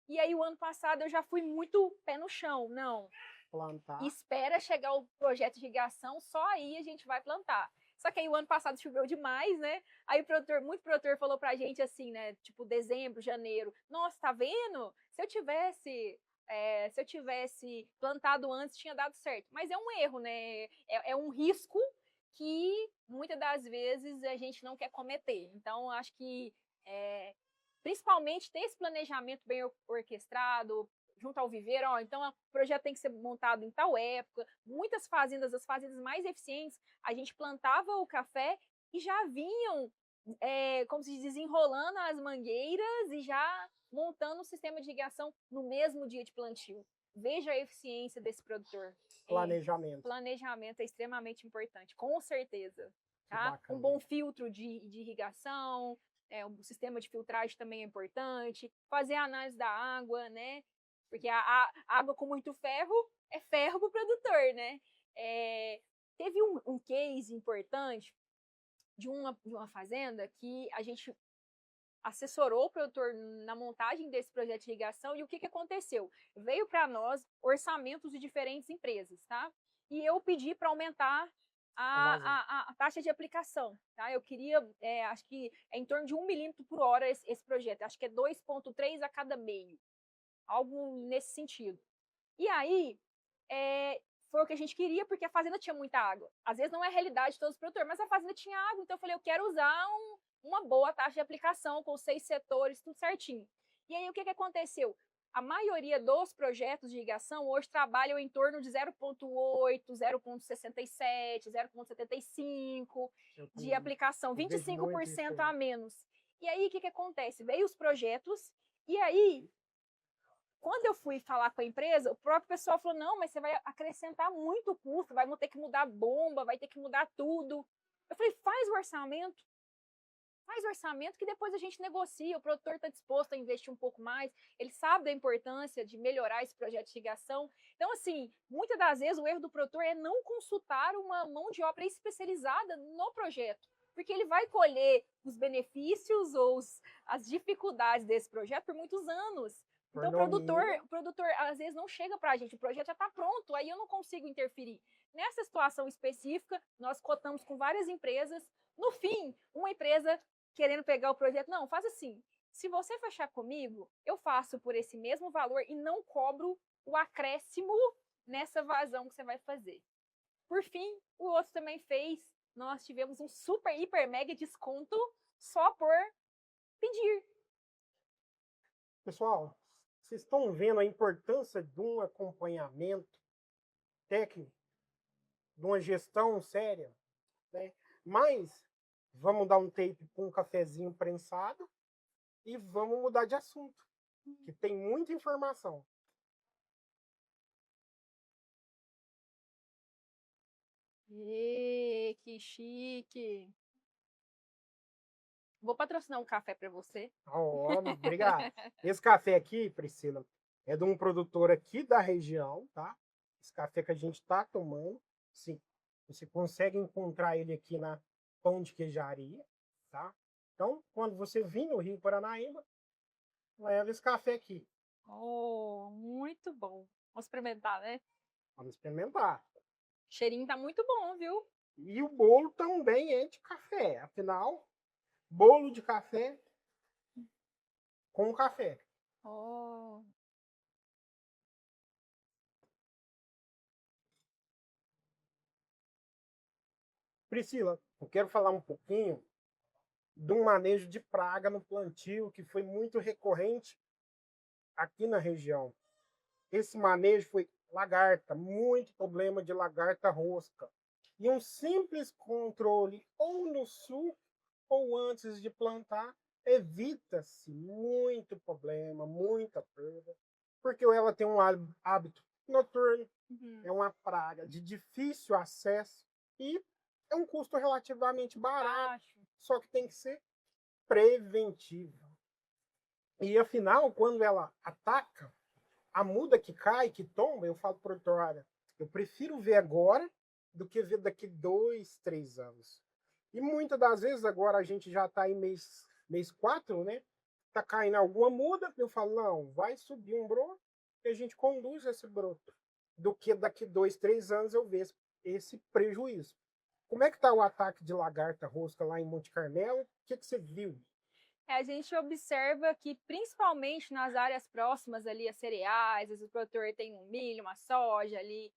E aí, o ano passado, eu já fui muito pé no chão. Não, plantar. Espera chegar o projeto de irrigação, só aí a gente vai plantar. Só que aí o ano passado choveu demais, né? Aí muito produtor falou pra gente assim, né? Tipo, dezembro, janeiro. Nossa, tá vendo? Se eu tivesse plantado antes, tinha dado certo. Mas é um erro, né? É um risco que muitas das vezes a gente não quer cometer. Então, acho que principalmente ter esse planejamento bem orquestrado, junto ao viveiro, então o projeto tem que ser montado em tal época. Muitas fazendas, as fazendas mais eficientes, a gente plantava o café e já vinham, como se diz, desenrolando as mangueiras e já montando o sistema de irrigação no mesmo dia de plantio. Veja a eficiência desse produtor. Planejamento. Planejamento é extremamente importante, com certeza. Tá? Um Bacana. bom filtro de irrigação, o sistema de filtragem também é importante. Fazer a análise da água, né? Porque a água com muito ferro é ferro para o produtor, né? Teve um case importante de uma fazenda que a gente assessorou o produtor na montagem desse projeto de irrigação e o que aconteceu? Veio para nós orçamentos de diferentes empresas, tá? E eu pedi para aumentar a taxa de aplicação, tá? Eu queria, acho que é em torno de 1 milímetro por hora esse projeto, acho que é 2,3 a cada meio, algo nesse sentido. E aí, foi o que a gente queria, porque a fazenda tinha muita água. Às vezes não é a realidade de todos os produtores, mas a fazenda tinha água, então eu falei, eu quero usar uma boa taxa de aplicação, com 6 setores, tudo certinho. E aí, o que aconteceu? A maioria dos projetos de irrigação hoje trabalham em torno de 0,8, 0,67, 0,75 de aplicação, 25% a menos. E aí, o que acontece? Veio os projetos, e aí, quando eu fui falar com a empresa, o próprio pessoal falou, não, mas você vai acrescentar muito custo, vai ter que mudar a bomba, vai ter que mudar tudo. Eu falei, faz o orçamento que depois a gente negocia, o produtor está disposto a investir um pouco mais, ele sabe da importância de melhorar esse projeto de irrigação. Então, assim, muitas das vezes o erro do produtor é não consultar uma mão de obra especializada no projeto, porque ele vai colher os benefícios ou as dificuldades desse projeto por muitos anos. Então, o produtor às vezes não chega para a gente, o projeto já está pronto, aí eu não consigo interferir. Nessa situação específica, nós cotamos com várias empresas. No fim, uma empresa querendo pegar o projeto, não, faz assim, se você fechar comigo, eu faço por esse mesmo valor e não cobro o acréscimo nessa vazão que você vai fazer. Por fim, o outro também fez, nós tivemos um super, hiper, mega desconto só por pedir. Pessoal, vocês estão vendo a importância de um acompanhamento técnico, de uma gestão séria, né? Mas vamos dar um tape com um cafezinho prensado e vamos mudar de assunto, que tem muita informação. Que chique! Vou patrocinar um café para você. Oh, obrigado. Esse café aqui, Priscila, é de um produtor aqui da região, tá? Esse café que a gente está tomando, sim, você consegue encontrar ele aqui na Pão de Queijaria, tá? Então, quando você vir no Rio Paranaíba, leva esse café aqui. Oh, muito bom. Vamos experimentar, né? Vamos experimentar. O cheirinho tá muito bom, viu? E o bolo também é de café. Afinal, bolo de café com café. Oh. Priscila, eu quero falar um pouquinho de um manejo de praga no plantio que foi muito recorrente aqui na região. Esse manejo foi lagarta, muito problema de lagarta rosca. E um simples controle ou no sul ou antes de plantar evita-se muito problema, muita perda, porque ela tem um hábito noturno, é uma praga de difícil acesso e é um custo relativamente barato, só que tem que ser preventivo. E afinal, quando ela ataca, a muda que cai, que tomba, eu falo para o produtor, olha, eu prefiro ver agora do que ver daqui 2, 3 anos. E muitas das vezes agora a gente já está em mês 4, né? Tá caindo alguma muda, eu falo, não, vai subir um broto e a gente conduz esse broto. Do que daqui 2, 3 anos eu ver esse prejuízo. Como é que está o ataque de lagarta rosca lá em Monte Carmelo? O que você viu? A gente observa que, principalmente nas áreas próximas ali a cereais, às vezes o produtor tem um milho, uma soja ali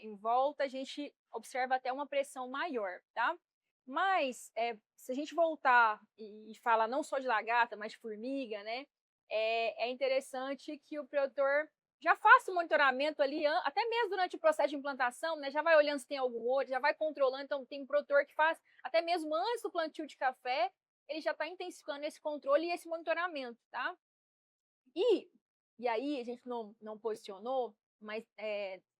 em volta, a gente observa até uma pressão maior, tá? Mas, se a gente voltar e falar não só de lagarta, mas de formiga, né? É interessante que o produtor já faça o monitoramento ali, até mesmo durante o processo de implantação, né? Já vai olhando se tem algum outro, já vai controlando. Então, tem um produtor que faz, até mesmo antes do plantio de café, ele já está intensificando esse controle e esse monitoramento, tá? E aí, a gente não posicionou, mas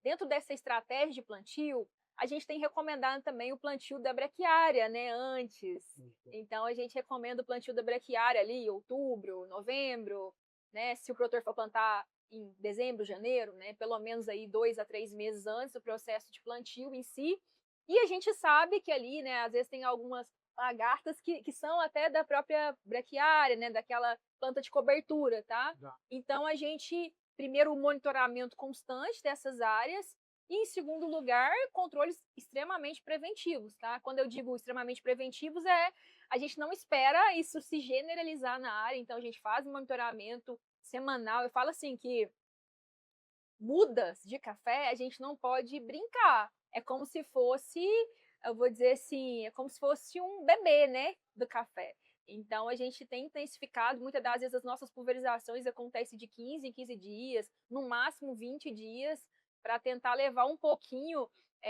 dentro dessa estratégia de plantio, a gente tem recomendado também o plantio da braquiária, né, antes. Então, a gente recomenda o plantio da braquiária ali em outubro, novembro, né, se o produtor for plantar em dezembro, janeiro, né, pelo menos aí 2 a 3 meses antes do processo de plantio em si. E a gente sabe que ali, né, às vezes tem algumas lagartas que são até da própria braquiária, né, daquela planta de cobertura, tá? Então, a gente, primeiro, o monitoramento constante dessas áreas, e, em segundo lugar, controles extremamente preventivos, tá? Quando eu digo extremamente preventivos, a gente não espera isso se generalizar na área, então a gente faz um monitoramento semanal. Eu falo assim que mudas de café a gente não pode brincar. É como se fosse, eu vou dizer assim, é como se fosse um bebê, né, do café. Então, a gente tem intensificado, muitas das vezes as nossas pulverizações acontecem de 15 em 15 dias, no máximo 20 dias, para tentar levar um pouquinho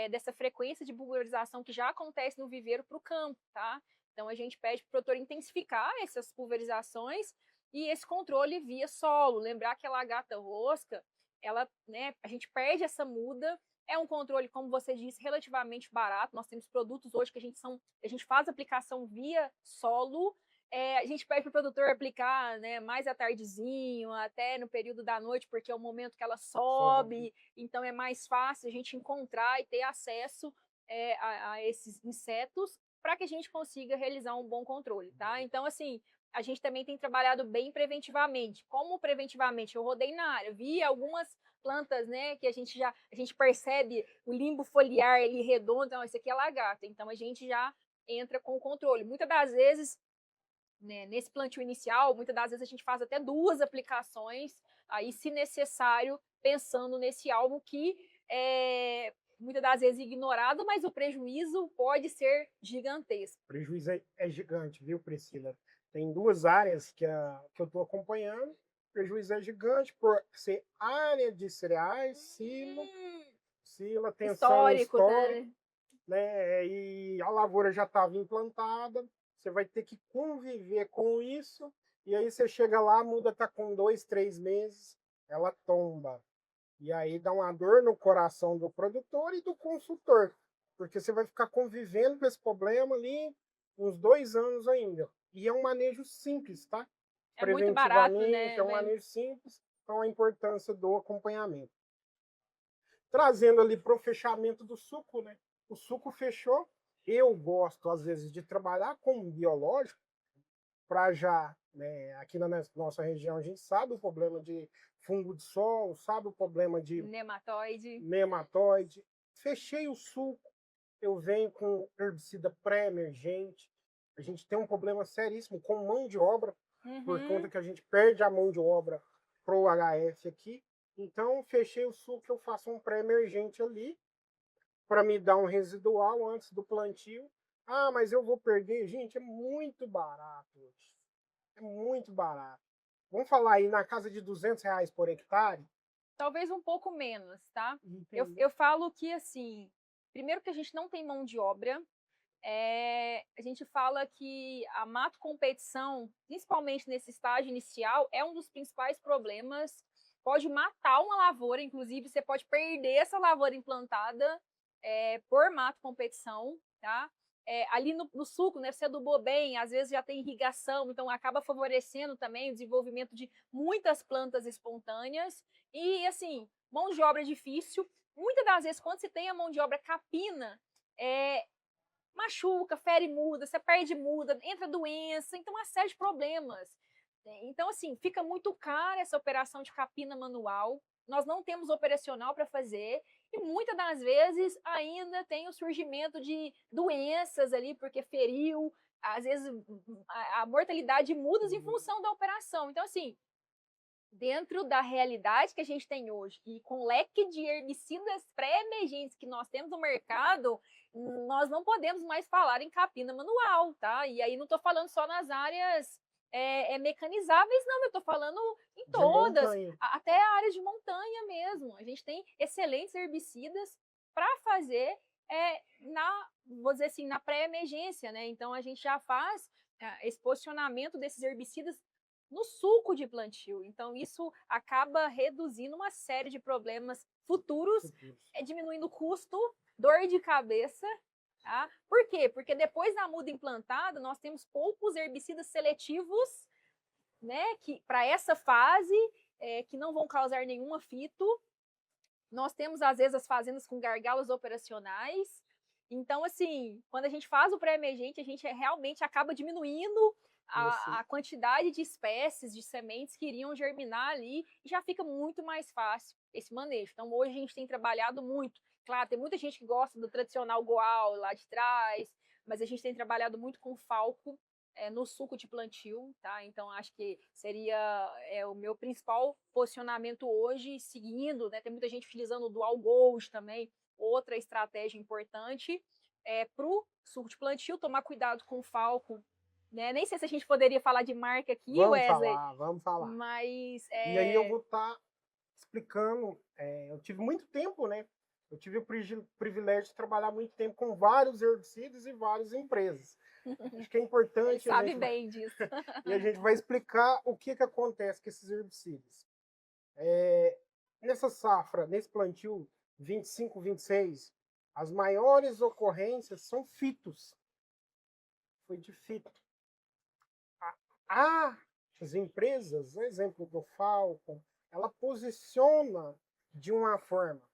dessa frequência de pulverização que já acontece no viveiro para o campo, tá? Então, a gente pede para o produtor intensificar essas pulverizações e esse controle via solo. Lembrar que a lagarta rosca, ela, né, a gente perde essa muda. É um controle, como você disse, relativamente barato. Nós temos produtos hoje que a gente faz aplicação via solo. A gente pede para o produtor aplicar, né, mais à tardezinho, até no período da noite, porque é o momento que ela sobe, então é mais fácil a gente encontrar e ter acesso a esses insetos para que a gente consiga realizar um bom controle, tá? Então, assim, a gente também tem trabalhado bem preventivamente. Como preventivamente? Eu rodei na área, vi algumas plantas, né, que a gente percebe o limbo foliar ali redondo, então esse aqui é lagarta, então a gente já entra com o controle. Muitas das vezes, né, nesse plantio inicial, muitas das vezes a gente faz até 2 aplicações, aí se necessário, pensando nesse alvo que muitas das vezes ignorado, mas o prejuízo pode ser gigantesco. O prejuízo é gigante, viu, Priscila? Tem 2 áreas que eu estou acompanhando. O prejuízo é gigante por ser área de cereais, silo, tensão Histórico, histórica, né? né? E a lavoura já estava implantada. Você vai ter que conviver com isso. E aí você chega lá, a muda está com 2, 3 meses, ela tomba. E aí dá uma dor no coração do produtor e do consultor, porque você vai ficar convivendo com esse problema ali uns 2 anos ainda. E é um manejo simples, tá? É muito barato, Preventivamente, né? é um manejo simples, então a importância do acompanhamento. Trazendo ali para o fechamento do suco, né? O suco fechou. Eu gosto, às vezes, de trabalhar com biológico para já, né, aqui na nossa região a gente sabe o problema de fungo de solo, sabe o problema de Nematóide. nematóide. Fechei o suco, eu venho com herbicida pré-emergente. A gente tem um problema seríssimo com mão de obra, por conta que a gente perde a mão de obra pro HF aqui. Então, fechei o suco, eu faço um pré-emergente ali, para me dar um residual antes do plantio. Ah, mas eu vou perder. Gente, é muito barato. É muito barato. Vamos falar aí na casa de R$ 200 por hectare? Talvez um pouco menos, tá? Entendi. Eu falo que, assim, primeiro que a gente não tem mão de obra, a gente fala que a mato competição, principalmente nesse estágio inicial, é um dos principais problemas. Pode matar uma lavoura, inclusive você pode perder essa lavoura implantada por mato competição, tá? Ali no suco, né, você adubou bem, às vezes já tem irrigação, então acaba favorecendo também o desenvolvimento de muitas plantas espontâneas. E, assim, mão de obra é difícil. Muitas das vezes, quando você tem a mão de obra capina, machuca, fere muda, você perde muda, entra doença, então uma série de problemas. Então, assim, fica muito cara essa operação de capina manual, nós não temos operacional para fazer, e muitas das vezes ainda tem o surgimento de doenças ali, porque feriu, às vezes a mortalidade muda em função da operação. Então, assim, dentro da realidade que a gente tem hoje e com o leque de herbicidas pré-emergentes que nós temos no mercado, nós não podemos mais falar em capina manual, tá? E aí não estou falando só nas áreas mecanizáveis, não, eu estou falando em De todas, montanha. até a área de montanha mesmo. A gente tem excelentes herbicidas para fazer vou dizer assim, na pré-emergência, né? Então a gente já faz esse posicionamento desses herbicidas no suco de plantio. Então isso acaba reduzindo uma série de problemas futuros, diminuindo o custo, dor de cabeça. Tá? Por quê? Porque depois da muda implantada, nós temos poucos herbicidas seletivos, né, que para essa fase, que não vão causar nenhum fito. Nós temos, às vezes, as fazendas com gargalos operacionais. Então, assim, quando a gente faz o pré-emergente, a gente realmente acaba diminuindo a quantidade de espécies, de sementes que iriam germinar ali, e já fica muito mais fácil esse manejo. Então, hoje a gente tem trabalhado muito. Claro, tem muita gente que gosta do tradicional goal lá de trás, mas a gente tem trabalhado muito com falco no suco de plantio, tá? Então acho que seria o meu principal posicionamento hoje, seguindo, né? Tem muita gente utilizando o Dual Gold também, outra estratégia importante para o suco de plantio, tomar cuidado com o falco, né? Nem sei se a gente poderia falar de marca aqui, Wesley, Vamos falar. mas E aí eu vou estar explicando. Eu tive muito tempo, né? Eu tive o privilégio de trabalhar muito tempo com vários herbicidas e várias empresas. Acho que é importante ele sabe bem disso. E a gente vai explicar o que acontece com esses herbicidas. Nessa safra, nesse plantio 25, 26, as maiores ocorrências são fitos. Foi de fito. As empresas, exemplo do Falcon, ela posiciona de uma forma.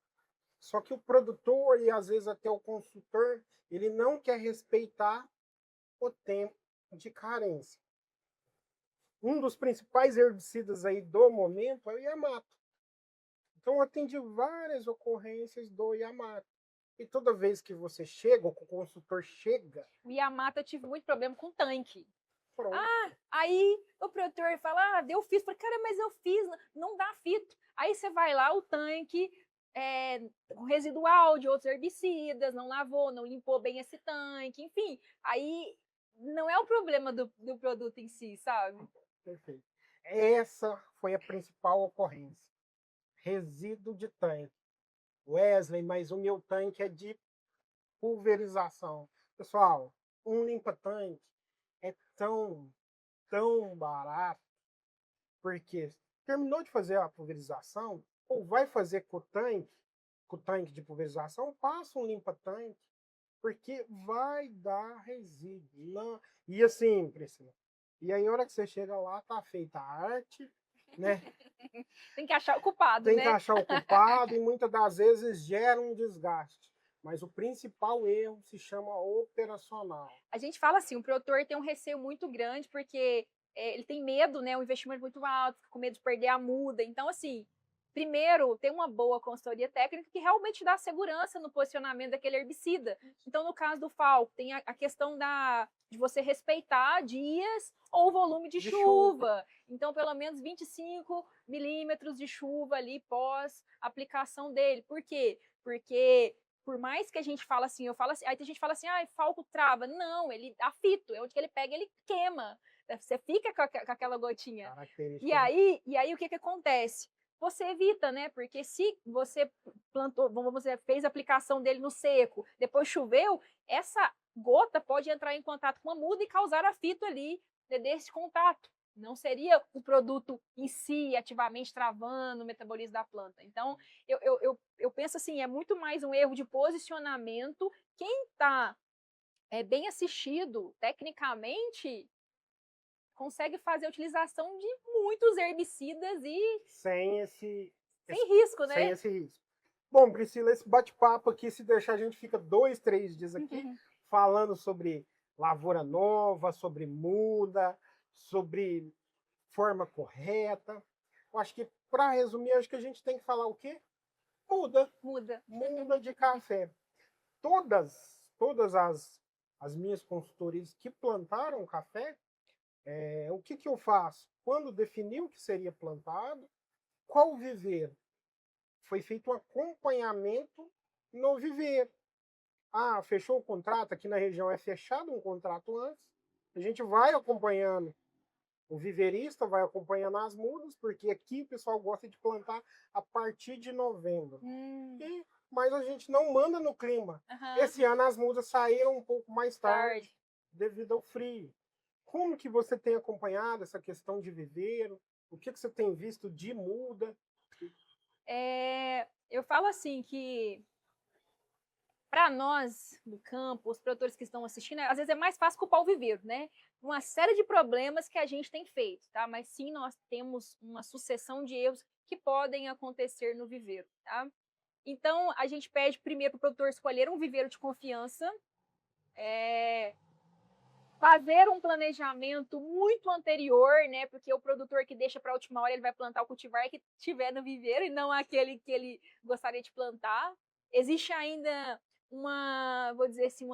Só que o produtor e às vezes até o consultor, ele não quer respeitar o tempo de carência. Um dos principais herbicidas aí do momento é o Yamato. Então eu atendi várias ocorrências do Yamato. E toda vez que você chega, ou que o consultor chega... O Yamato eu tive muito problema com tanque. Pronto. Aí o produtor fala, deu fito. Falei, cara, mas eu fiz, não dá fito. Aí você vai lá, o tanque residual de outros herbicidas, não lavou, não limpou bem esse tanque, enfim. Aí não é o problema do produto em si, sabe? Perfeito. Essa foi a principal ocorrência. Resíduo de tanque. Wesley, mas o meu tanque é de pulverização. Pessoal, um limpa-tanque é tão barato, porque terminou de fazer a pulverização, ou vai fazer com o tanque de pulverização, passa um limpa-tanque, porque vai dar resíduo. Não. E assim, Priscila, e aí a hora que você chega lá, tá feita a arte, né? Tem que achar o culpado, Tem né? que achar o culpado e muitas das vezes gera um desgaste. Mas o principal erro se chama operacional. A gente fala assim, o produtor tem um receio muito grande porque ele tem medo, né? O investimento muito alto, fica com medo de perder a muda. Então, assim, primeiro, tem uma boa consultoria técnica que realmente dá segurança no posicionamento daquele herbicida. Então, no caso do Falco, tem a questão de você respeitar dias ou volume de chuva. Então, pelo menos 25 milímetros de chuva ali pós aplicação dele. Por quê? Porque por mais que a gente fala assim, aí tem gente que fala assim, falco trava. Não, ele dá fito, é onde que ele pega, ele queima. Você fica com aquela gotinha. E aí o que acontece? Você evita, né? Porque se você plantou, você fez a aplicação dele no seco, depois choveu, essa gota pode entrar em contato com a muda e causar a fito ali, né, desse contato. Não seria o produto em si ativamente travando o metabolismo da planta. Então, eu penso assim, é muito mais um erro de posicionamento. Quem está bem assistido tecnicamente consegue fazer a utilização de muitos herbicidas e sem risco, né? Sem esse risco. Bom, Priscila, esse bate-papo aqui, se deixar, a gente fica 2, 3 dias aqui falando sobre lavoura nova, sobre muda, sobre forma correta. Eu acho que, para resumir, acho que a gente tem que falar o quê? Muda de café. Todas as minhas consultorias que plantaram café, o que eu faço? Quando defini o que seria plantado, qual viveiro? Foi feito um acompanhamento no viveiro. Fechou o contrato, aqui na região é fechado um contrato antes, a gente vai acompanhando O viverista vai acompanhando as mudas, porque aqui o pessoal gosta de plantar a partir de novembro. Mas a gente não manda no clima. Esse ano as mudas saíram um pouco mais tarde, devido ao frio. Como que você tem acompanhado essa questão de viveiro? O que você tem visto de muda? Eu falo assim que para nós do campo, os produtores que estão assistindo, às vezes é mais fácil culpar o viveiro, né? Uma série de problemas que a gente tem feito, tá? Mas sim, nós temos uma sucessão de erros que podem acontecer no viveiro, tá? Então, a gente pede primeiro para o produtor escolher um viveiro de confiança, fazer um planejamento muito anterior, né? Porque o produtor que deixa para a última hora, ele vai plantar o cultivar que tiver no viveiro e não aquele que ele gostaria de plantar. Existe ainda vou dizer assim,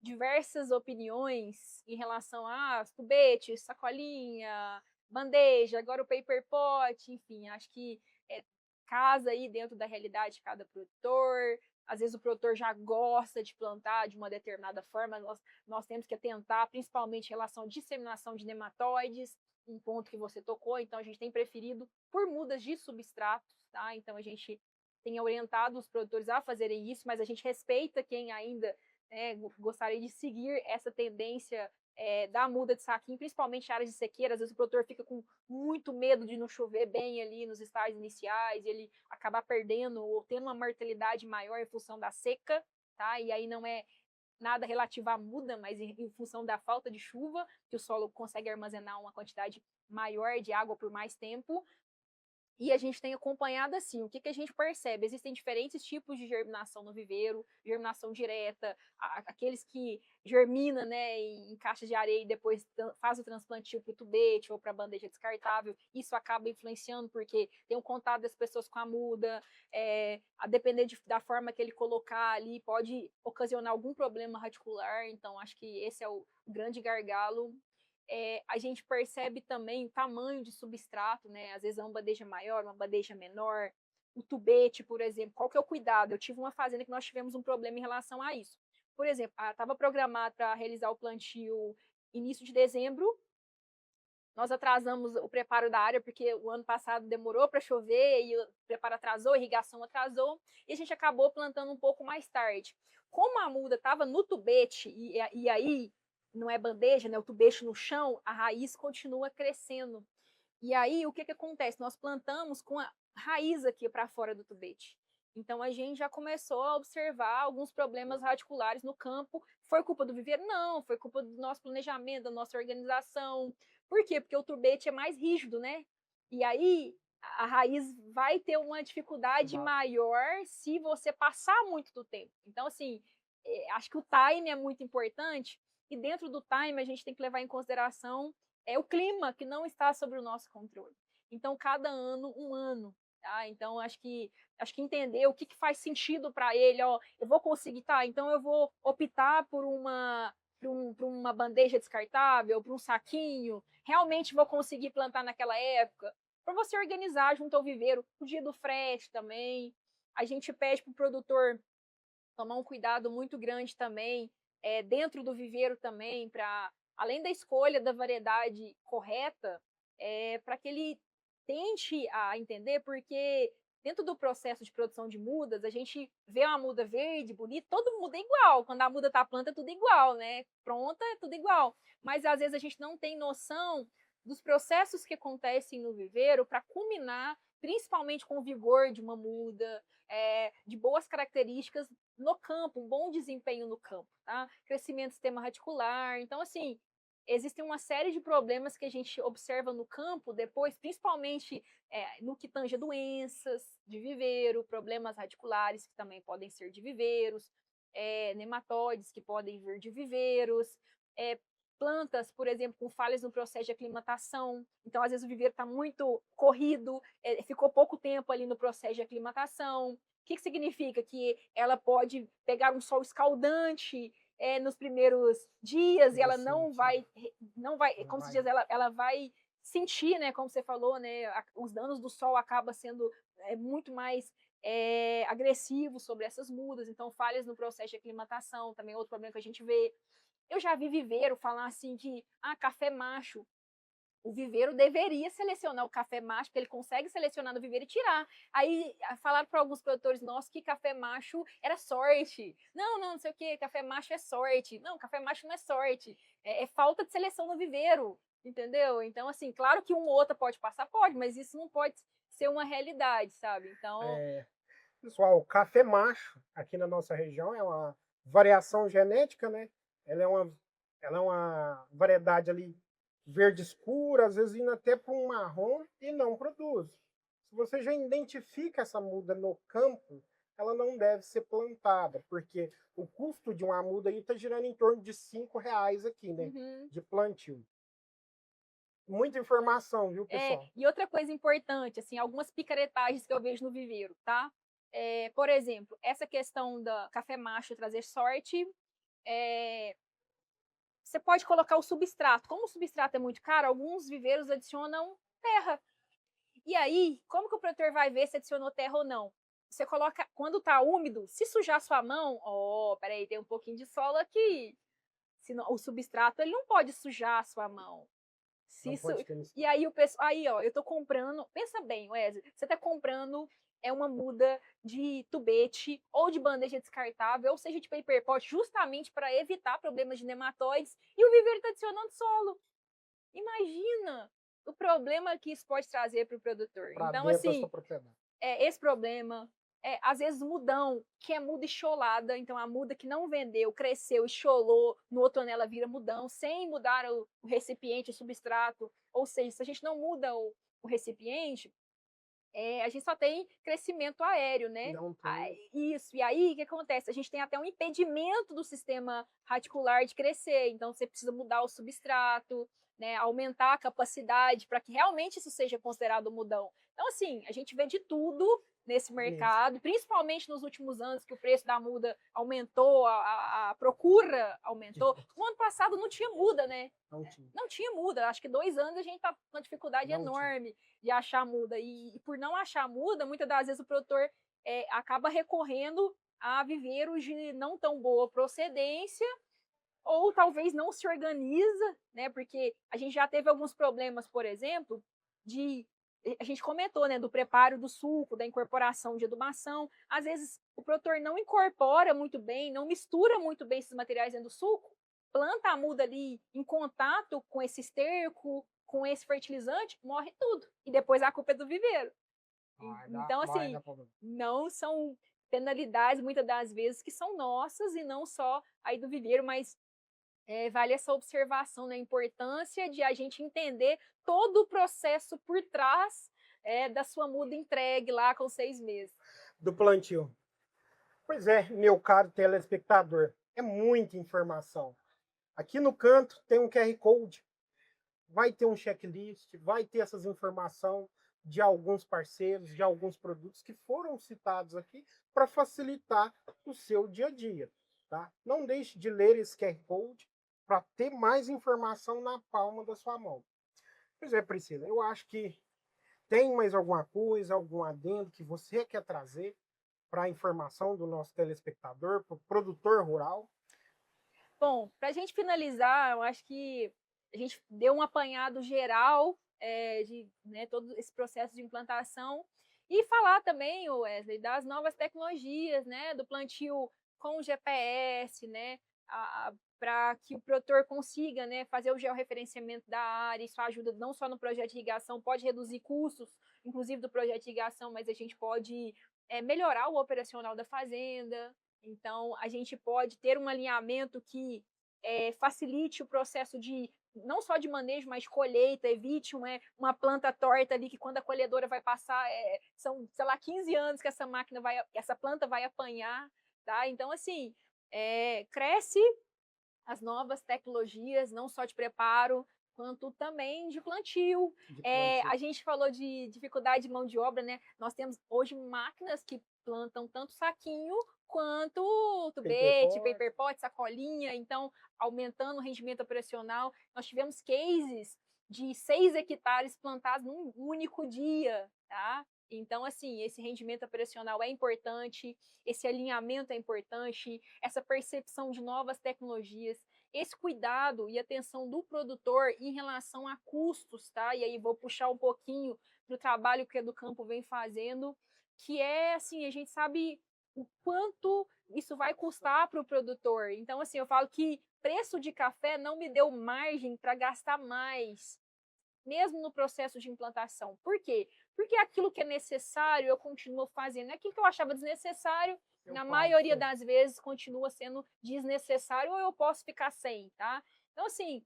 diversas opiniões em relação a tubete, sacolinha, bandeja, agora o paper pot, enfim, acho que casa aí dentro da realidade de cada produtor. Às vezes o produtor já gosta de plantar de uma determinada forma, nós temos que atentar principalmente em relação à disseminação de nematóides, um ponto que você tocou, então a gente tem preferido por mudas de substratos, tá? Então a gente tem orientado os produtores a fazerem isso, mas a gente respeita quem ainda gostaria de seguir essa tendência da muda de saquinho, principalmente em áreas de sequeira. Às vezes o produtor fica com muito medo de não chover bem ali nos estágios iniciais, e ele acabar perdendo ou tendo uma mortalidade maior em função da seca, tá? E aí não é nada relativo à muda, mas em função da falta de chuva, que o solo consegue armazenar uma quantidade maior de água por mais tempo. E a gente tem acompanhado assim, o que, que a gente percebe? Existem diferentes tipos de germinação no viveiro, germinação direta, aqueles que germina, né, em caixas de areia e depois faz o transplantio para o tubete ou para a bandeja descartável. Isso acaba influenciando porque tem um contato das pessoas com a muda, a depender da forma que ele colocar ali, pode ocasionar algum problema radicular. Então, acho que esse é o grande gargalo. A gente percebe também o tamanho de substrato, né? Às vezes é uma bandeja maior, uma bandeja menor. O tubete, por exemplo, qual que é o cuidado? Eu tive uma fazenda que nós tivemos um problema em relação a isso. Por exemplo, estava programado para realizar o plantio início de dezembro, nós atrasamos o preparo da área, porque o ano passado demorou para chover, e o preparo atrasou, a irrigação atrasou, e a gente acabou plantando um pouco mais tarde. Como a muda estava no tubete, e aí não é bandeja, né, o tubete no chão, a raiz continua crescendo. E aí, o que, que acontece? Nós plantamos com a raiz aqui para fora do tubete. Então, a gente já começou a observar alguns problemas radiculares no campo. Foi culpa do viveiro? Não, foi culpa do nosso planejamento, da nossa organização. Por quê? Porque o tubete é mais rígido, né? E aí, a raiz vai ter uma dificuldade maior se você passar muito do tempo. Então, assim, acho que o time é muito importante. E dentro do time, a gente tem que levar em consideração o clima que não está sob o nosso controle. Então, cada ano, um ano. Tá? Então, acho que entender o que faz sentido para ele. Ó, eu vou conseguir, tá? Então, eu vou optar por uma bandeja descartável, por um saquinho. Realmente vou conseguir plantar naquela época. Para você organizar junto ao viveiro, o dia do frete também. A gente pede para o produtor tomar um cuidado muito grande também, dentro do viveiro também, para além da escolha da variedade correta, para que ele tente a entender, porque dentro do processo de produção de mudas, a gente vê uma muda verde, bonita, todo muda é igual. Quando a muda está planta, é tudo igual, né? Pronta, é tudo igual. Mas às vezes a gente não tem noção dos processos que acontecem no viveiro para culminar, principalmente com o vigor de uma muda, de boas características no campo, um bom desempenho no campo, tá? Crescimento do sistema radicular. Então, assim, existem uma série de problemas que a gente observa no campo depois, principalmente no que tange a doenças de viveiro, problemas radiculares que também podem ser de viveiros, nematóides que podem vir de viveiros, plantas, por exemplo, com falhas no processo de aclimatação. Então, às vezes, o viveiro está muito corrido, ficou pouco tempo ali no processo de aclimatação. O que significa? Que ela pode pegar um sol escaldante nos primeiros dias e ela não vai, como se diz, ela vai sentir, né, como você falou, né, os danos do sol acabam sendo muito mais agressivos sobre essas mudas. Então, falhas no processo de aclimatação, também é outro problema que a gente vê. Eu já vi viveiro falar assim que café macho o viveiro deveria selecionar o café macho, porque ele consegue selecionar no viveiro e tirar. Aí falaram para alguns produtores nossos que café macho era sorte. Não, não sei o que, café macho é sorte. Não, café macho não é sorte. É falta de seleção no viveiro, entendeu? Então, assim, claro que um ou outro pode passar, pode, mas isso não pode ser uma realidade, sabe? Então, Pessoal, o café macho aqui na nossa região é uma variação genética, né? Ela é uma variedade ali verde escura, às vezes indo até para um marrom e não produz. Se você já identifica essa muda no campo, ela não deve ser plantada, porque o custo de uma muda aí está girando em torno de R$ 5 aqui, né? De plantio. Muita informação, viu, pessoal? e outra coisa importante, assim, algumas picaretagens que eu vejo no viveiro, tá? Por exemplo, essa questão da café macho trazer sorte, você pode colocar o substrato. Como o substrato é muito caro, alguns viveiros adicionam terra. E aí, como que o produtor vai ver se adicionou terra ou não? Você coloca, quando tá úmido, se sujar sua mão, peraí, tem um pouquinho de solo aqui. O substrato, ele não pode sujar a sua mão. Não pode ter E aí o pessoal, aí ó, eu tô comprando, pensa bem, Wesley, você tá comprando uma muda de tubete ou de bandeja descartável, ou seja, de paper pot, justamente para evitar problemas de nematóides, e o viveiro tá adicionando solo. Imagina o problema que isso pode trazer para o produtor. para Então, dentro da sua assim, propriedade. esse problema, às vezes mudão, que é muda encholada, então a muda que não vendeu, cresceu, encholou, no outro ano ela vira mudão, sem mudar o recipiente, o substrato, ou seja, se a gente não muda o recipiente, a gente só tem crescimento aéreo, né? Não tem. Isso, e aí o que acontece? A gente tem até um impedimento do sistema radicular de crescer, então você precisa mudar o substrato, né? Aumentar a capacidade para que realmente isso seja considerado mudão. Então, assim, a gente vê de tudo nesse mercado, principalmente nos últimos anos que o preço da muda aumentou, a procura aumentou. No ano passado não tinha muda, né? Não tinha. Não tinha muda. Acho que 2 anos a gente tá com uma dificuldade Não enorme tinha. de achar muda. E por não achar muda, muitas das vezes o produtor acaba recorrendo a viveiros de não tão boa procedência, ou talvez não se organiza, né? Porque a gente já teve alguns problemas, por exemplo, a gente comentou, né, do preparo do suco, da incorporação de adubação. Às vezes o produtor não incorpora muito bem, não mistura muito bem esses materiais dentro do suco, planta a muda ali em contato com esse esterco, com esse fertilizante, morre tudo. E depois a culpa é do viveiro. Então, assim, não são penalidades, muitas das vezes, que são nossas e não só aí do viveiro, mas vale essa observação, né? A importância de a gente entender todo o processo por trás da sua muda entregue lá com 6 meses. Do plantio. Pois é, meu caro telespectador, é muita informação. Aqui no canto tem um QR Code, vai ter um checklist, vai ter essas informações de alguns parceiros, de alguns produtos que foram citados aqui para facilitar o seu dia a dia. Tá? Não deixe de ler esse QR Code para ter mais informação na palma da sua mão. Pois é, Priscila, eu acho que tem mais alguma coisa, algum adendo que você quer trazer para a informação do nosso telespectador, para o produtor rural? Bom, para a gente finalizar, eu acho que a gente deu um apanhado geral de, né, todo esse processo de implantação e falar também, Wesley, das novas tecnologias, né, do plantio com GPS, né, para que o produtor consiga, né, fazer o georreferenciamento da área. Isso ajuda não só no projeto de irrigação, pode reduzir custos, inclusive do projeto de irrigação, mas a gente pode melhorar o operacional da fazenda. Então, a gente pode ter um alinhamento que facilite o processo de não só de manejo, mas colheita, evite uma planta torta ali, que quando a colhedora vai passar, são, sei lá, 15 anos que essa planta vai apanhar, tá? Então, assim, cresce as novas tecnologias, não só de preparo, quanto também de plantio. A gente falou de dificuldade de mão de obra, né? Nós temos hoje máquinas que plantam tanto saquinho quanto tubete, paper pot, sacolinha, então aumentando o rendimento operacional. Nós tivemos cases de 6 hectares plantados num único dia, tá? Então, assim, esse rendimento operacional é importante, esse alinhamento é importante, essa percepção de novas tecnologias. esse cuidado e atenção do produtor em relação a custos, tá? E aí vou puxar um pouquinho do trabalho que a Educampo vem fazendo, que é assim, a gente sabe o quanto isso vai custar para o produtor. Então, assim, eu falo que preço de café não me deu margem para gastar mais, mesmo no processo de implantação. Por quê? Porque aquilo que é necessário eu continuo fazendo. Aquilo que eu achava desnecessário, na maioria das vezes, continua sendo desnecessário ou eu posso ficar sem, tá? Então, assim,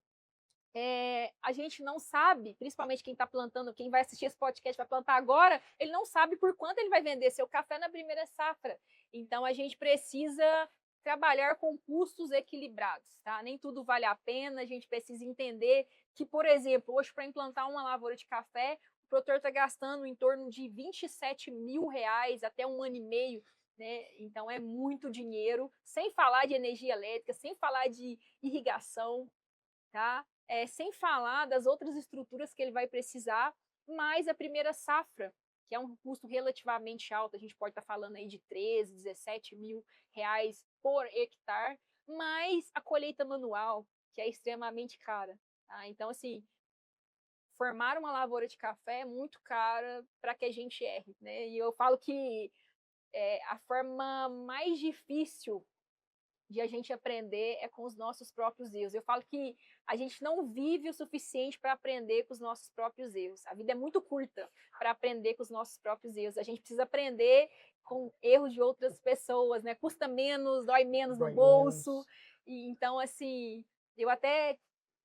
a gente não sabe, principalmente quem está plantando, quem vai assistir esse podcast vai plantar agora, ele não sabe por quanto ele vai vender seu café na primeira safra. Então, a gente precisa trabalhar com custos equilibrados, tá? Nem tudo vale a pena, a gente precisa entender que, por exemplo, hoje para implantar uma lavoura de café, o produtor está gastando em torno de R$ 27.000 até 1 ano e meio, né? Então é muito dinheiro, sem falar de energia elétrica, sem falar de irrigação, tá? Sem falar das outras estruturas que ele vai precisar, mais a primeira safra, que é um custo relativamente alto, a gente pode estar falando aí de 13, R$ 17.000 por hectare, mais a colheita manual, que é extremamente cara. Tá? Então, assim, formar uma lavoura de café é muito cara para que a gente erre, né? E eu falo que a forma mais difícil de a gente aprender é com os nossos próprios erros. Eu falo que a gente não vive o suficiente para aprender com os nossos próprios erros. A vida é muito curta para aprender com os nossos próprios erros. A gente precisa aprender com erros de outras pessoas, né? Custa menos, dói menos no bolso. E, então, assim, eu até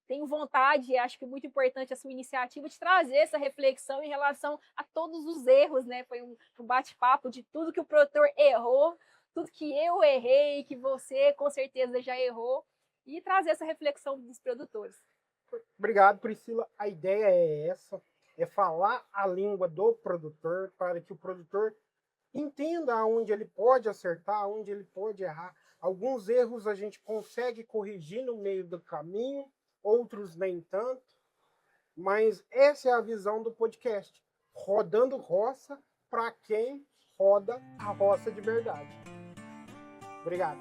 tenho vontade, acho que é muito importante a sua iniciativa de trazer essa reflexão em relação a todos os erros, né? Foi um bate-papo de tudo que o produtor errou, tudo que eu errei, que você com certeza já errou, e trazer essa reflexão dos produtores. Obrigado, Priscila. A ideia é essa, é falar a língua do produtor para que o produtor entenda onde ele pode acertar, onde ele pode errar. Alguns erros a gente consegue corrigir no meio do caminho, outros nem tanto, mas essa é a visão do podcast. Rodando roça para quem roda a roça de verdade. Obrigado.